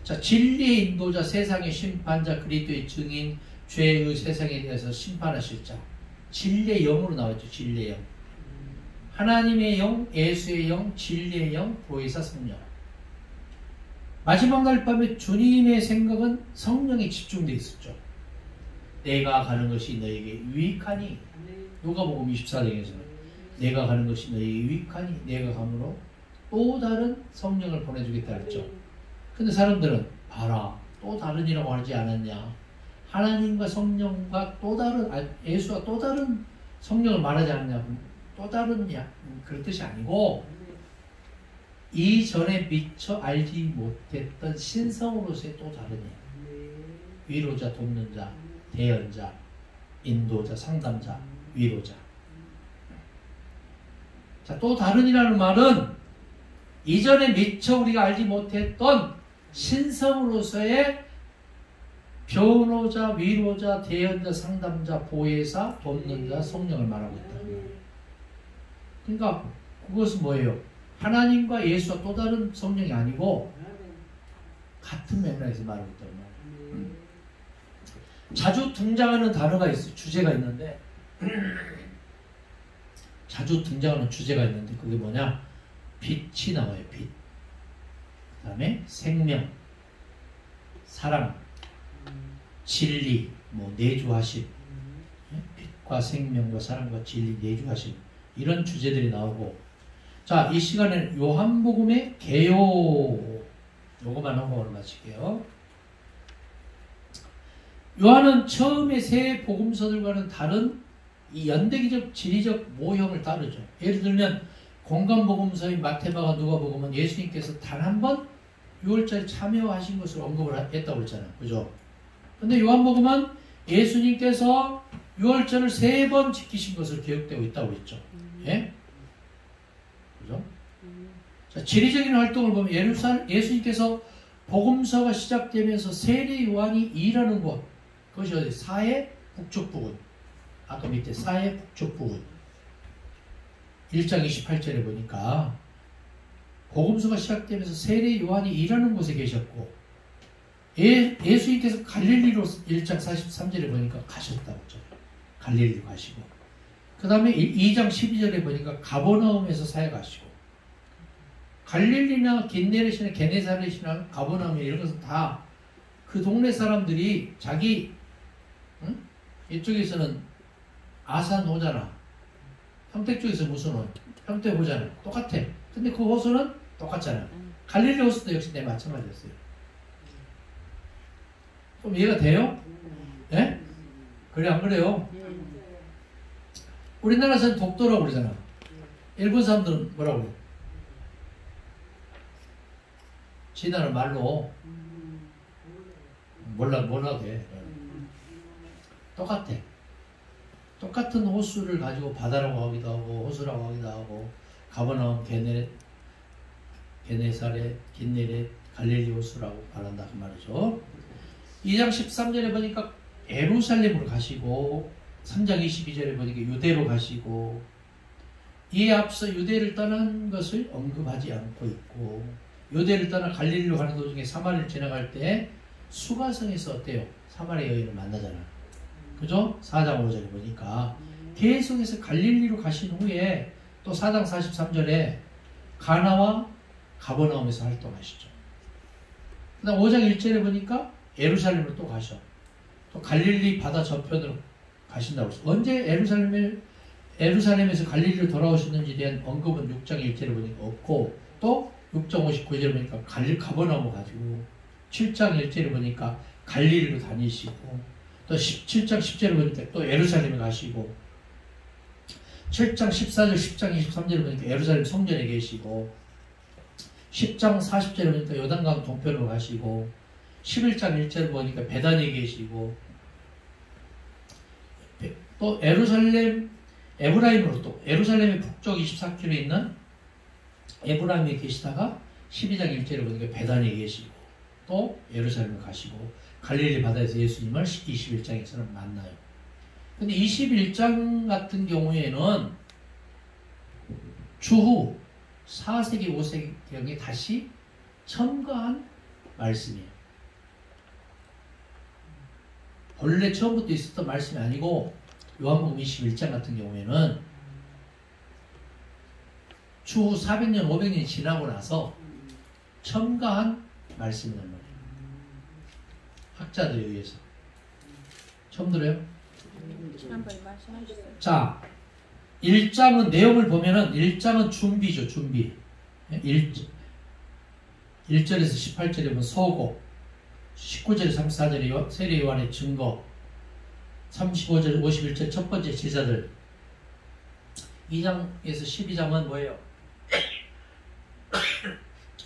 A: 자, 진리의 인도자, 세상의 심판자, 그리스도의 증인, 죄의 세상에 대해서 심판하실 자. 진리의 영으로 나왔죠. 진리의 영. 하나님의 영, 예수의 영, 진리의 영, 보혜사 성령. 마지막 날 밤에 주님의 생각은 성령에 집중되어 있었죠. 내가 가는 것이 너에게 유익하니, 누가복음 24장에서는 내가 가는 것이 너에게 유익하니 내가 감으로 또 다른 성령을 보내주겠다 했죠. 근데 사람들은 봐라, 또 다른이라고 하지 않았냐, 하나님과 성령과 또 다른, 예수와 또 다른 성령을 말하지 않냐고, 또 다른냐, 그런 뜻이 아니고 이전에 미처 알지 못했던 신성으로서의 또 다른 예, 위로자, 돕는 자, 대언자, 인도자, 상담자, 위로자. 자, 또 다른이라는 말은 이전에 미처 우리가 알지 못했던 신성으로서의 변호자, 위로자, 대언자, 상담자, 보혜사, 돕는 자, 성령을 말하고 있다. 그러니까 그것은 뭐예요? 하나님과 예수와 또 다른 성령이 아니고 같은 맥락에서 말하고 있단 말이에요. 자주 등장하는 단어가 있어요. 주제가 있는데 자주 등장하는 주제가 있는데 그게 뭐냐? 빛이 나와요. 빛. 그 다음에 생명, 사랑, 진리, 뭐 내주하심, 빛과 생명과 사랑과 진리, 내주하심, 이런 주제들이 나오고, 자, 이 시간에는 요한복음의 개요, 요거만 하고 오늘 마칠게요. 요한은 처음에 세 복음서들과는 다른 이 연대기적 지리적 모형을 따르죠. 예를 들면 공간복음서인 마태마가 누가복음은 예수님께서 단 한 번 유월절에 참여하신 것을 언급을 했다고 그랬잖아요. 그죠? 근데 요한복음은 예수님께서 유월절을 3번 지키신 것으로 기록되고 있다고 했죠. 예? 그죠? 자, 지리적인 활동을 보면 예수님께서 복음서가 시작되면서 세례 요한이 일하는 곳, 그것이 어디? 사해 북쪽 부근. 아까 밑에 사해 북쪽 부근. 1장 28절에 보니까 복음서가 시작되면서 세례 요한이 일하는 곳에 계셨고, 예수님께서 갈릴리로 1장 43절에 보니까 가셨다고 했죠. 갈릴리로 가시고, 그 다음에 2장 12절에 보니까 가버나움에서 사역하시고, 갈릴리나 긴네렛이나 게네사렛이나 가버나움 이런 것은 다 그 동네 사람들이 자기, 응? 이쪽에서는 아산호잖아. 평택 쪽에서 무슨 호? 평택호잖아. 똑같아. 근데 그 호수는 똑같잖아. 갈릴리 호수도 역시 내 마찬가지였어요. 좀 이해가 돼요? 예? 그래 안 그래요? 우리나라에서는 독도라고 그러잖아. 일본 사람들은 뭐라고 그래? 지나는 말로 몰라 돼. 똑같아. 똑같은 호수를 가지고 바다라고 하기도 하고 호수라고 하기도 하고, 가버나움, 게네사렛, 긴네렛, 갈릴리 호수라고 말한다 그 말이죠. 2장 13절에 보니까 예루살렘으로 가시고, 3장 22절에 보니까 유대로 가시고, 이에 앞서 유대를 떠난 것을 언급하지 않고 있고, 유대를 떠나 갈릴리로 가는 도중에 사마리를 지나갈 때 수가성에서 어때요? 사마리아 여인을 만나잖아. 그죠? 4장 5절에 보니까 계속해서 갈릴리로 가신 후에 또 4장 43절에 가나와 가버나움에서 활동하시죠. 그 다음 5장 1절에 보니까 예루살렘으로 또 가셔. 또 갈릴리 바다 저편으로 가신다고 했어. 언제 예루살렘에서 갈릴리로 돌아오셨는지에 대한 언급은 6장 1절에 보니까 없고, 또 6장 59절에 보니까 가버나움을 가지고, 7장 1절에 보니까 갈릴리로 다니시고, 또 17장 10절에 보니까 또 예루살렘에 가시고, 7장 14절 10장 23절에 보니까 예루살렘 성전에 계시고, 10장 40절에 보니까 요단강 동편으로 가시고, 11장 1절에 보니까 베단에 계시고, 또 에브라임으로 또 예루살렘의 북쪽 24km 있는 에브라임에 계시다가 12장 1절에 보니까 베단에 계시고, 또 예루살렘에 가시고, 갈릴리 바다에서 예수님을 21장에서는 만나요. 근데 21장 같은 경우에는 주후 4세기 5세기경에 다시 첨가한 말씀이에요. 본래 처음부터 있었던 말씀이 아니고 요한복음 21장 같은 경우에는 추후 400년, 500년이 지나고 나서 첨가한 말씀이란 말이에요. 학자들에 의해서. 처음 들어요?
C: 지난번에 말씀하셨어요.
A: 자, 1장은 내용을 보면은 1장은 준비죠. 준비. 1절에서 18절에 보면 서고, 19절에서 34절에 세례 요한의 증거, 35절 51절 첫 번째 제자들. 2장에서 12장은 뭐예요?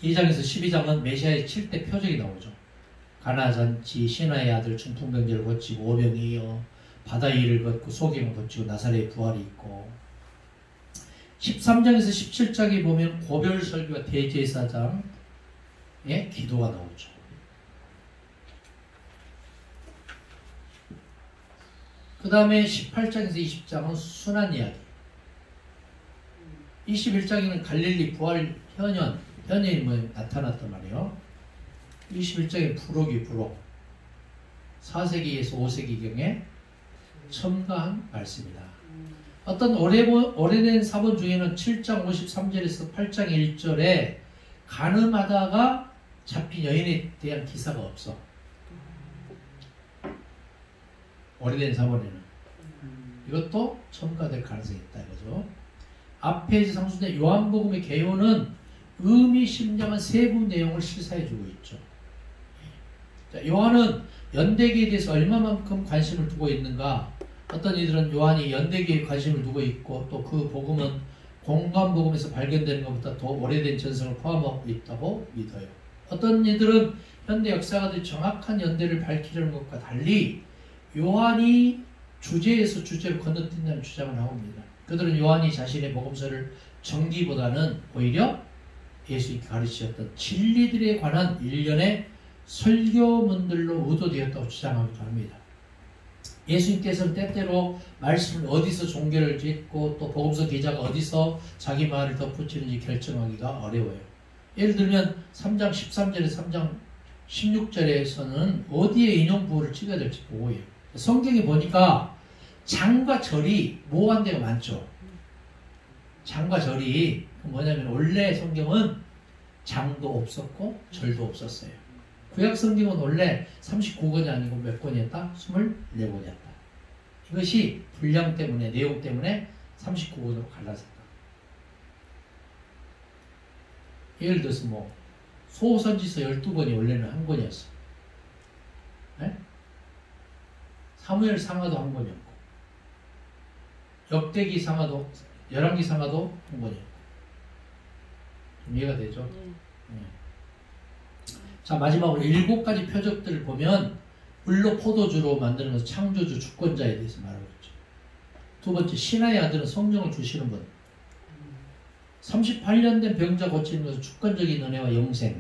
A: 2장에서 12장은 메시아의 7대 표적이 나오죠. 가나잔치, 신하의 아들 중풍병자를 고치고 오병이 이어 바다 위를 걷고 소경을 고치고 나사렛의 부활이 있고, 13장에서 17장에 보면 고별 설교와 대제사장의 기도가 나오죠. 그 다음에 18장에서 20장은 순환 이야기. 21장에는 갈릴리 부활 현현이 나타났단 말이에요. 21장에 부록이 부록. 4세기에서 5세기경에 첨가한 말씀이다. 어떤 오래된 사본 중에는 7장 53절에서 8장 1절에 간음하다가 잡힌 여인에 대한 기사가 없어. 오래된 사본에는. 이것도 첨가될 가능성이 있다 이거죠. 앞에 상수된 요한복음의 개요는 의미심장한 세부 내용을 시사해주고 있죠. 자, 요한은 연대기에 대해서 얼마만큼 관심을 두고 있는가? 어떤 이들은 요한이 연대기에 관심을 두고 있고 또 그 복음은 공관복음에서 발견되는 것보다 더 오래된 전성을 포함하고 있다고 믿어요. 어떤 이들은 현대 역사가들이 정확한 연대를 밝히려는 것과 달리 요한이 주제에서 주제로 건너뛴다는 주장을 나옵니다. 그들은 요한이 자신의 복음서를 전기보다는 오히려 예수님이 가르치셨던 진리들에 관한 일련의 설교문들로 의도되었다고 주장하기도 합니다. 예수님께서는 때때로 말씀을 어디서 종결을 짓고 또 복음서 기자가 어디서 자기 말을 덧붙이는지 결정하기가 어려워요. 예를 들면 3장 13절에 3장 16절에서는 어디에 인용부호를 찍어야 될지 보고요. 성경에 보니까 장과 절이 모호한 데가 많죠. 장과 절이 뭐냐면 원래 성경은 장도 없었고 절도 없었어요. 구약 성경은 원래 39권이 아니고 몇 권이었다? 24권이었다. 이것이 분량 때문에 내용 때문에 39권으로 갈라졌다. 예를 들어서 뭐 소선지서 12권이 원래는 한 권이었어. 네? 사무엘 상하도 한 권이었고 역대기 상하도 열왕기 상하도 한 권이었고 좀 이해가 되죠? 네. 자, 마지막으로 7가지 표적들을 보면 물로 포도주로 만드는 것은 창조주 주권자에 대해서 말하고 있죠. 두 번째, 신하의 아들은 성령을 주시는 분. 38년 된 병자 고치는 것은 주권적인 은혜와 영생.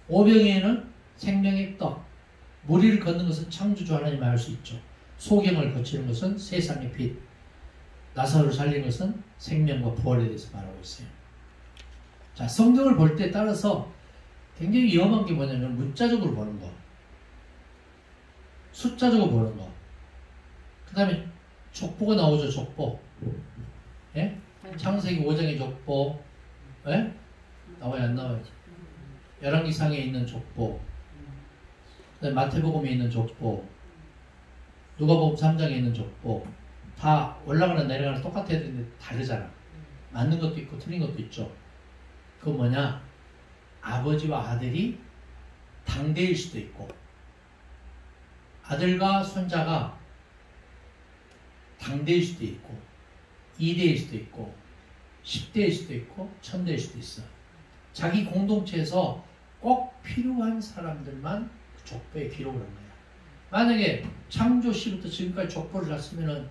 A: 오병이에는 생명의 떡. 무리를 걷는 것은 창조주 하나님을 알 수 있죠. 소경을 고치는 것은 세상의 빛. 나사로를 살리는 것은 생명과 부활에 대해서 말하고 있어요. 자, 성경을 볼 때 따라서 굉장히 위험한 게 뭐냐면 문자적으로 보는 거, 숫자적으로 보는 거. 그 다음에 족보가 나오죠. 족보. 예? 창세기 5장의 족보. 예? 나와요 안 나와요? 열왕기상에 있는 족보. 그 다음에 마태복음에 있는 족보. 누가복음 3장에 있는 족보. 다 올라가는 내려가는 똑같아야 되는데 다르잖아. 맞는 것도 있고 틀린 것도 있죠. 그건 뭐냐? 아버지와 아들이 당대일 수도 있고 아들과 손자가 당대일 수도 있고 2대일 수도 있고 10대일 수도 있고 1000대일 수도 있어. 자기 공동체에서 꼭 필요한 사람들만 족보에 기록을 한 거야. 만약에 창조 시부터 지금까지 족보를 다 쓰면은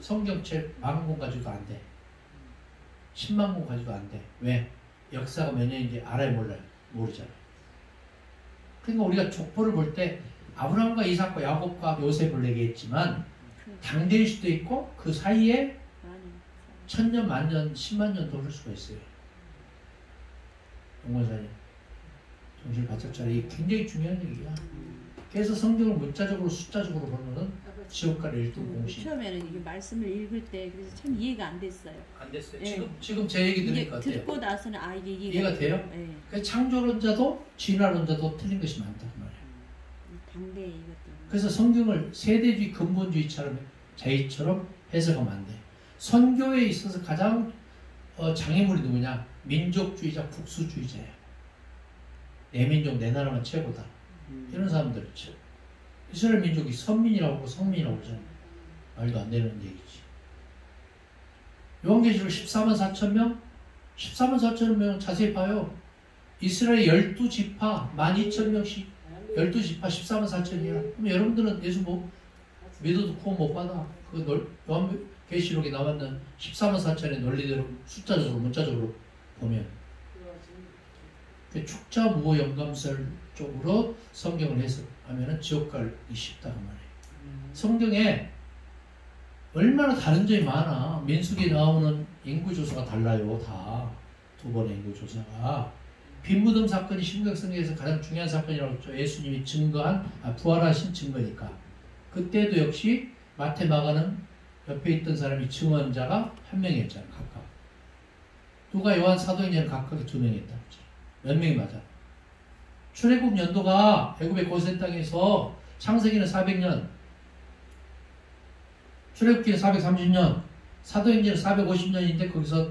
A: 성경책 10,000권 가지고도 안 돼. 10만 권 가지고도 안 돼. 왜? 역사가 몇 년인지 알아야 몰라요. 모르잖아요. 그러니까 우리가 족보를 볼 때 아브라함과 이삭과 야곱과 요셉을 얘기했지만 당대일 수도 있고 그 사이에 1000년, 만년, 10만 년도 흐를 수가 있어요. 용건사님 정신 바짝 차려. 이게 굉장히 중요한 얘기야. 그래서 성경을 문자적으로 숫자적으로 보면은 지옥과를 1등 공신.
C: 처음에는 이게 말씀을 읽을 때 그래서 참 이해가 안 됐어요.
A: 안 됐어요.
C: 예.
A: 지금 제 얘기
C: 이게
A: 들으니까 어때요?
C: 듣고 나서는 이게
A: 이해가 돼요?
C: 예.
A: 그래서 창조론자도 진화론자도 틀린 것이 많다고 말이에요.
C: 당대 이것도.
A: 그래서 성경을 세대주의 근본주의처럼 자의처럼 해석하면 안 돼. 선교에 있어서 가장 장애물이 누구냐? 민족주의자, 국수주의자예요. 내 민족, 내 나라만 최고다. 이런 사람들 있죠. 이스라엘 민족이 선민이라고 하고 성민이라고 그러잖아요. 말도 안 되는 얘기지. 요한계시록 14만 4천 명? 14만 4천 명 자세히 봐요. 이스라엘 12지파 12,000명씩 12지파 14만 4천이야. 그럼 여러분들은 예수 뭐 믿어도 구원 못 받아. 그 요한계시록에 나왔는 14만 4천의 논리대로 숫자적으로 문자적으로 보면 축자 무호 영감설 쪽으로 성경을 해석하면 지옥 가기 쉽다고 말해요. 성경에 얼마나 다른 점이 많아. 민수기에 나오는 인구조사가 달라요. 다 두 번의 인구조사가. 빈무덤 사건이 신약성경에서 가장 중요한 사건이라고 했죠. 예수님이 증거한 부활하신 증거니까. 그때도 역시 마태 마가는 옆에 있던 사람이 증언자가 한 명이었잖아. 각각. 누가 요한 사도행전은 각각 2명이었다. 몇 명이 맞아? 출애굽 연도가 애굽의 고센 땅에서 창세기는 400년, 출애굽기는 430년, 사도행전은 450년인데 거기서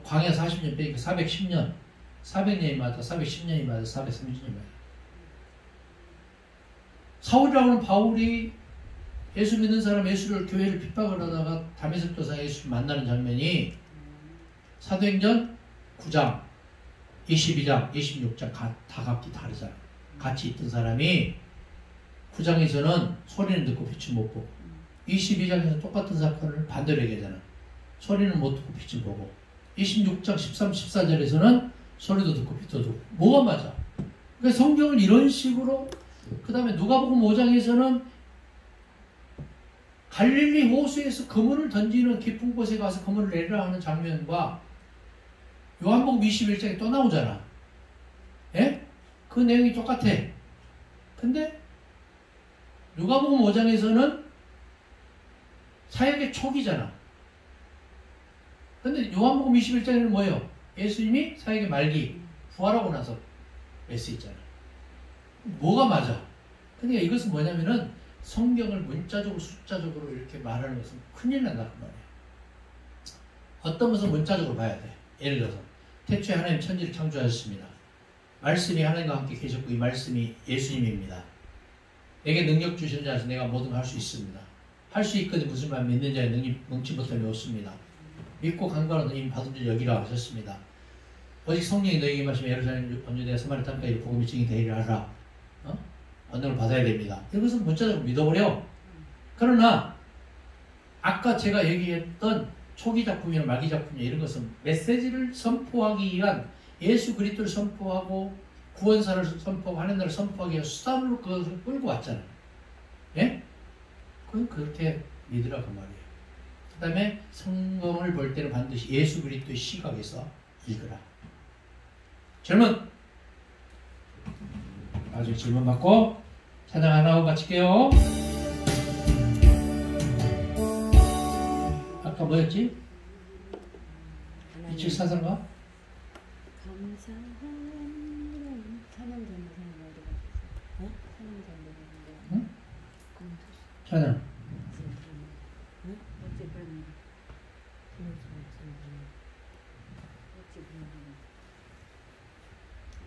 A: 광야 40년 빼니까 410년, 400년이 맞아, 410년이 맞아, 430년이 맞아. 사울이라고 하는 바울이 예수 믿는 사람 예수를 교회를 핍박을 하다가 다메섹 도상에 예수를 만나는 장면이 사도행전 9장 22장, 26장 다 각기 다르잖아. 같이 있던 사람이 9장에서는 소리는 듣고 빛은 못 보고 22장에서 똑같은 사건을 반대로 얘기하잖아. 소리는 못 듣고 빛은 보고 26장 13, 14절에서는 소리도 듣고 빛도 듣고 뭐가 맞아? 그러니까 성경을 이런 식으로 그 다음에 누가복음 5장에서는 갈릴리 호수에서 그물을 던지는 깊은 곳에 가서 그물을 내리라 하는 장면과 요한복음 21장에 또 나오잖아. 예? 그 내용이 똑같아. 근데 누가복음 5장에서는 사역의 초기잖아. 근데 요한복음 21장에는 뭐예요? 예수님이 사역의 말기, 부활하고 나서 메시지잖아. 뭐가 맞아? 그러니까 이것은 뭐냐면은 성경을 문자적으로 숫자적으로 이렇게 말하는 것은 큰일 난다는 말이에요. 어떤 것은 문자적으로 봐야 돼. 예를 들어서 태초에 하나님 천지를 창조하셨습니다. 말씀이 하나님과 함께 계셨고 이 말씀이 예수님입니다. 내게 능력 주시는 자에서 내가 뭐든 할 수 있습니다. 할 수 있거든 무슨 말 믿는 자의 능력 능치 못함이 없습니다. 믿고 간과는 이미 받은 줄 여기라 하셨습니다. 오직 성령이 너에게 임하시면 예루살렘 온유대와 사마리아 땅까지 복음이 증이 되리라 하라. 언능을 받아야 됩니다. 이것은 문자적으로 믿어버려. 그러나 아까 제가 얘기했던 초기 작품이나 말기 작품이나 이런 것은 메시지를 선포하기 위한 예수 그리스도를 선포하고 구원사를 선포하고 하나님을 선포하기 위한 수단으로 그것을 끌고 왔잖아요. 예? 그건 그렇게 믿으라고 말이에요. 그 다음에 성경을 볼 때는 반드시 예수 그리스도의 시각에서 읽으라. 질문! 나중에 질문 받고 찬양 안 하고 마칠게요. 아까 뭐였지? 27사상가? 찬양.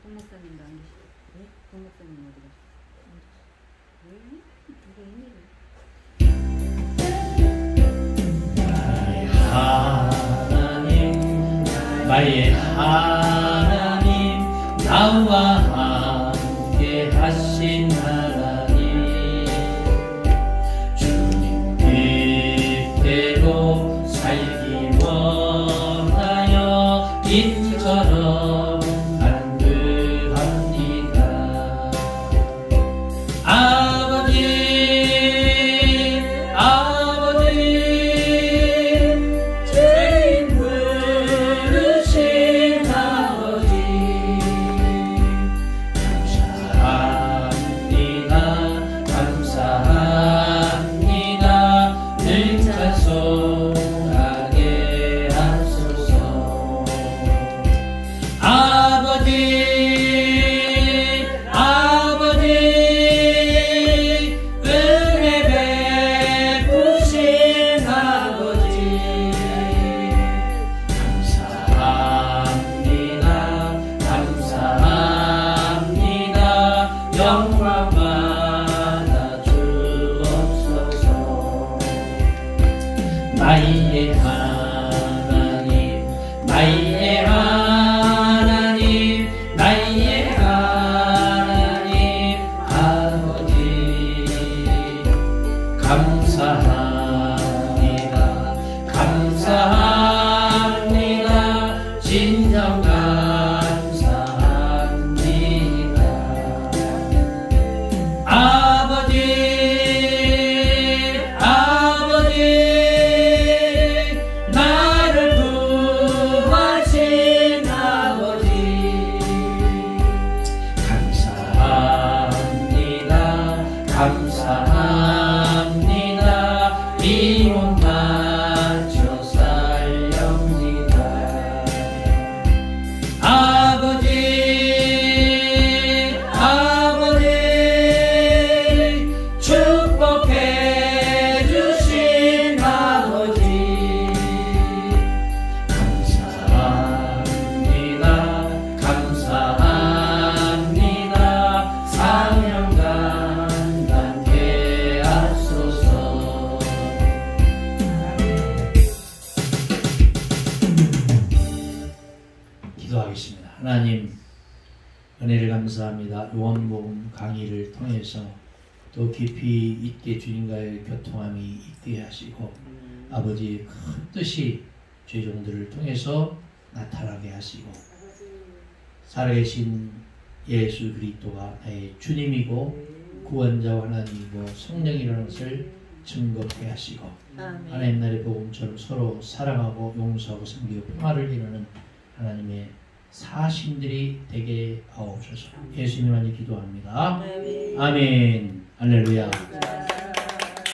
C: 동목사님도 안 계시죠? 네? 동목사님 어디 가셨어요?
A: 나의 하나님 나와 함께 하신 하나님 주님 뜻대로 살기 원하여 인처럼 간구합니다. 아버지 죄인 부르신 아버지 감사합니다. 하나님 은혜를 감사합니다. 요한복음 강의를 통해서 더 깊이 있게 주님과의 교통함이 있게 하시고 아버지의 큰 뜻이 죄종들을 통해서 나타나게 하시고 살아계신 예수 그리스도가 나의 주님이고 구원자와 하나님이고 성령이라는 것을 증거케 하시고 하나님 나라의 복음처럼 서로 사랑하고 용서하고 섬기고 평화를 이루는 하나님의 사신들이 되게 하옵소서. 예수님 안에 기도합니다. 아멘. 할렐루야.